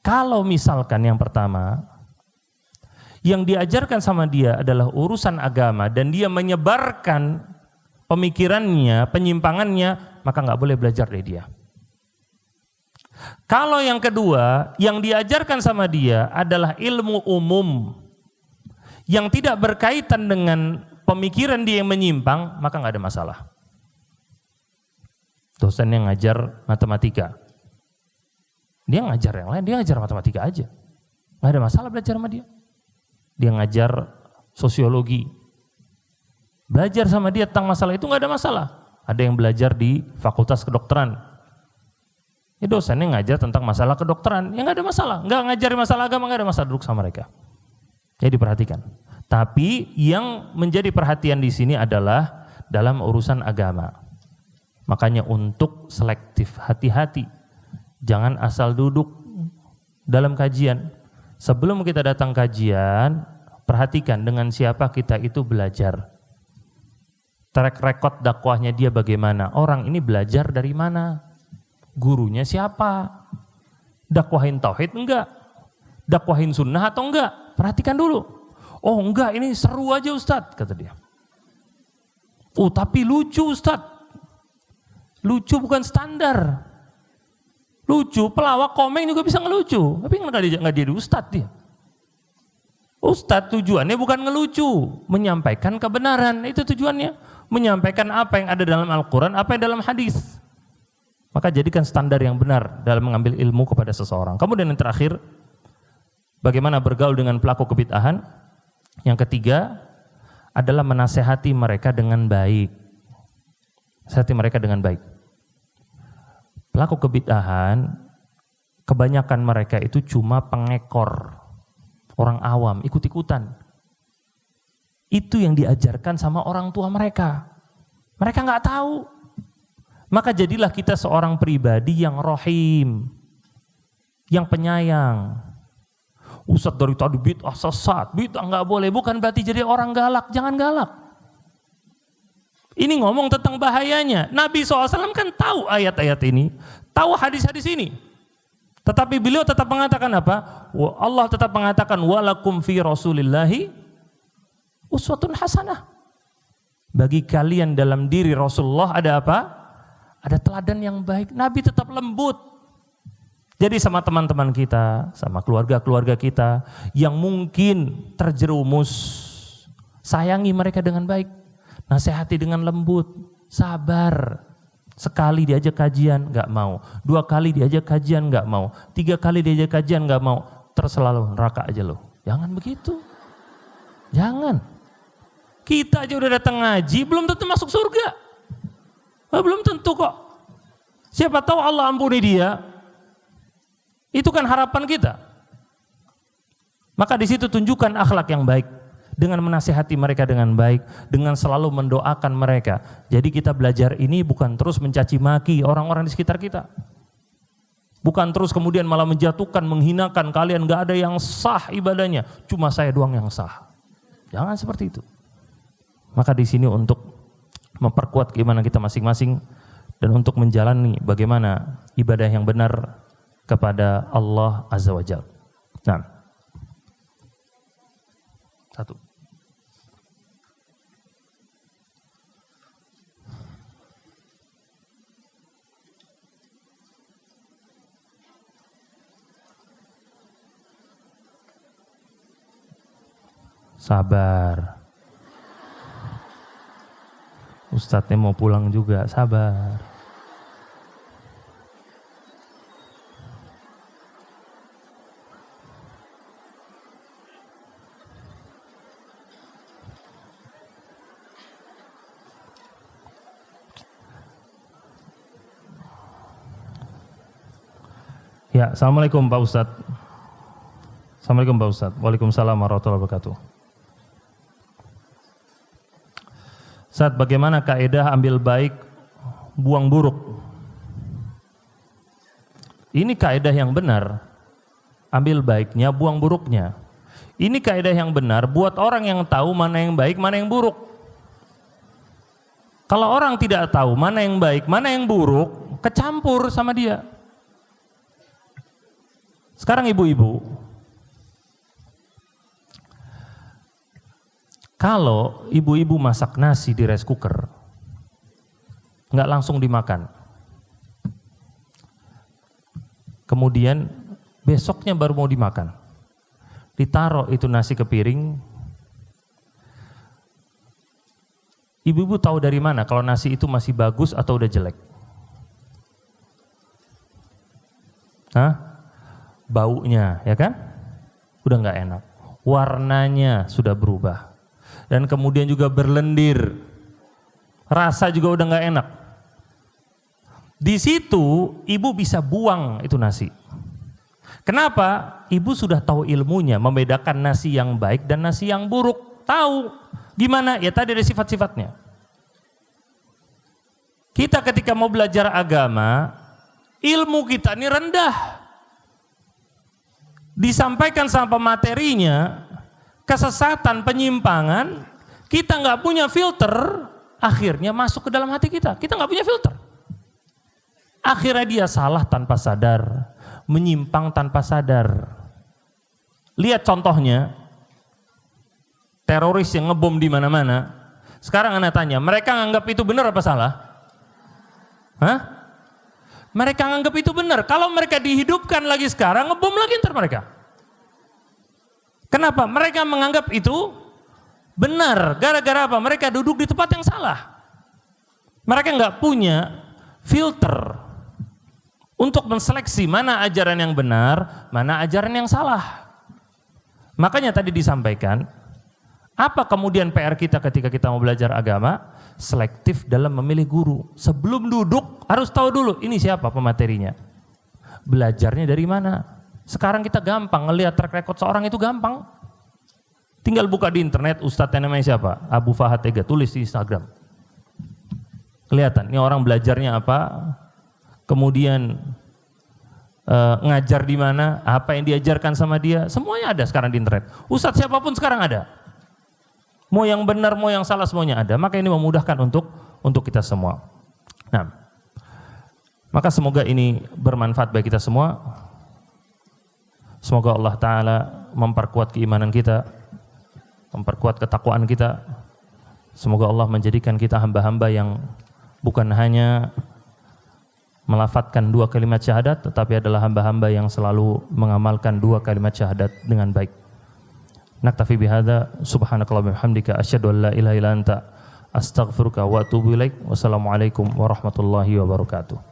Kalau misalkan yang pertama, yang diajarkan sama dia adalah urusan agama dan dia menyebarkan pemikirannya, penyimpangannya, maka nggak boleh belajar dari dia. Kalau yang kedua, yang diajarkan sama dia adalah ilmu umum yang tidak berkaitan dengan pemikiran dia yang menyimpang, maka nggak ada masalah. Dosen yang ngajar matematika, dia ngajar yang lain, dia ngajar matematika aja, nggak ada masalah belajar sama dia. Dia ngajar sosiologi, belajar sama dia tentang masalah itu nggak ada masalah. Ada yang belajar di fakultas kedokteran, ya dosennya ngajar tentang masalah kedokteran, ya nggak ada masalah. Nggak ngajari masalah agama, nggak ada masalah, duduk sama mereka. Jadi diperhatikan. Tapi yang menjadi perhatian di sini adalah dalam urusan agama. Makanya untuk selektif, hati-hati. Jangan asal duduk dalam kajian. Sebelum kita datang kajian, perhatikan dengan siapa kita itu belajar. Track record dakwahnya dia bagaimana? Orang ini belajar dari mana? Gurunya siapa? Dakwahin tauhid enggak? Dakwahin sunnah atau enggak? Perhatikan dulu. Oh enggak, ini seru aja Ustadz, kata dia. Oh tapi lucu Ustadz. Lucu bukan standar. Lucu, pelawak komeng juga bisa ngelucu. Tapi nggak jadi Ustadz dia. Ustadz tujuannya bukan ngelucu, menyampaikan kebenaran, itu tujuannya. Menyampaikan apa yang ada dalam Al-Quran, apa yang dalam hadis. Maka jadikan standar yang benar dalam mengambil ilmu kepada seseorang. Kemudian yang terakhir, bagaimana bergaul dengan pelaku kebid'ahan. Yang ketiga adalah menasehati mereka dengan baik. Nasihati mereka dengan baik. Pelaku kebid'ahan, kebanyakan mereka itu cuma pengekor, orang awam, ikut-ikutan. Itu yang diajarkan sama orang tua mereka. Mereka nggak tahu. Maka jadilah kita seorang pribadi yang rohim, yang penyayang. Ustadz dari tadi bid'ah sesat, bid'ah nggak boleh. Bukan berarti jadi orang galak, jangan galak. Ini ngomong tentang bahayanya. Nabi SAW kan tahu ayat-ayat ini, tahu hadis-hadis ini. Tetapi beliau tetap mengatakan apa? Allah tetap mengatakan walakum fi rasulillahi uswatun hasanah. Bagi kalian dalam diri Rasulullah ada apa? Ada teladan yang baik. Nabi tetap lembut. Jadi sama teman-teman kita, sama keluarga-keluarga kita yang mungkin terjerumus, sayangi mereka dengan baik. nasihati dengan lembut, sabar. Sekali diajak kajian nggak mau, 2 kali diajak kajian nggak mau, 3 kali diajak kajian nggak mau, terselalu neraka aja lo. Jangan begitu, jangan. Kita aja udah datang ngaji, belum tentu masuk surga, belum tentu kok. Siapa tahu Allah ampuni dia, itu kan harapan kita. Maka di situ tunjukkan akhlak yang baik. Dengan menasihati mereka dengan baik, dengan selalu mendoakan mereka. Jadi kita belajar ini bukan terus mencaci maki orang-orang di sekitar kita. Bukan terus kemudian malah menjatuhkan, menghinakan, kalian gak ada yang sah ibadahnya, cuma saya doang yang sah. Jangan seperti itu. Maka di sini untuk memperkuat keimanan kita masing-masing dan untuk menjalani bagaimana ibadah yang benar kepada Allah Azza wa Jalla. Nah, 1. Sabar. Ustadznya mau pulang juga, sabar. Ya, Assalamualaikum Pak Ustadz. Assalamualaikum Pak Ustadz. Waalaikumsalam warahmatullahi wabarakatuh. Ustadz, bagaimana kaedah ambil baik, buang buruk? Ini kaedah yang benar. Ambil baiknya, buang buruknya. Ini kaedah yang benar buat orang yang tahu mana yang baik, mana yang buruk. Kalau orang tidak tahu mana yang baik, mana yang buruk, kecampur sama dia. Sekarang ibu-ibu, kalau ibu-ibu masak nasi di rice cooker, nggak langsung dimakan. Kemudian besoknya baru mau dimakan. Ditaruh itu nasi ke piring. Ibu-ibu tahu dari mana kalau nasi itu masih bagus atau udah jelek? Hah? Baunya, ya kan? Udah nggak enak. Warnanya sudah berubah. Dan kemudian juga berlendir. Rasa juga udah nggak enak. Di situ ibu bisa buang itu nasi. Kenapa? Ibu sudah tahu ilmunya, membedakan nasi yang baik dan nasi yang buruk. Tahu gimana? Ya tadi ada sifat-sifatnya. Kita ketika mau belajar agama, ilmu kita ini rendah. Disampaikan sama materinya, kesesatan, penyimpangan, kita nggak punya filter, akhirnya masuk ke dalam hati kita. Kita nggak punya filter. Akhirnya dia salah tanpa sadar, menyimpang tanpa sadar. Lihat contohnya, teroris yang ngebom di mana-mana. Sekarang Anda tanya, mereka nganggap itu benar apa salah? Hah? Mereka nganggap itu benar. Kalau mereka dihidupkan lagi sekarang, ngebom lagi ntar mereka. Kenapa? Mereka menganggap itu benar. Gara-gara apa? Mereka duduk di tempat yang salah. Mereka nggak punya filter untuk menseleksi mana ajaran yang benar, mana ajaran yang salah. Makanya tadi disampaikan, apa kemudian PR kita ketika kita mau belajar agama? Selektif dalam memilih guru. Sebelum duduk harus tahu dulu ini siapa pematerinya. Belajarnya dari mana? Sekarang kita gampang ngelihat track record seorang itu gampang. Tinggal buka di internet, ustadznya namanya siapa? Abu Fahad Tega, tulis di Instagram. Kelihatan, ini orang belajarnya apa, kemudian ngajar di mana, apa yang diajarkan sama dia, semuanya ada sekarang di internet. Ustadz siapapun sekarang ada. Mau yang benar, mau yang salah, semuanya ada. Maka ini memudahkan untuk kita semua. Nah, maka semoga ini bermanfaat bagi kita semua. Semoga Allah Ta'ala memperkuat keimanan kita, memperkuat ketakwaan kita. Semoga Allah menjadikan kita hamba-hamba yang bukan hanya melafadzkan 2 kalimat syahadat, tetapi adalah hamba-hamba yang selalu mengamalkan 2 kalimat syahadat dengan baik. Naktafi bihadza, subhanakallahumma wa bihamdika, asyhadu an la ilaha illa anta, Astaghfiruka wa atubu ilaik. Wassalamualaikum warahmatullahi wabarakatuh.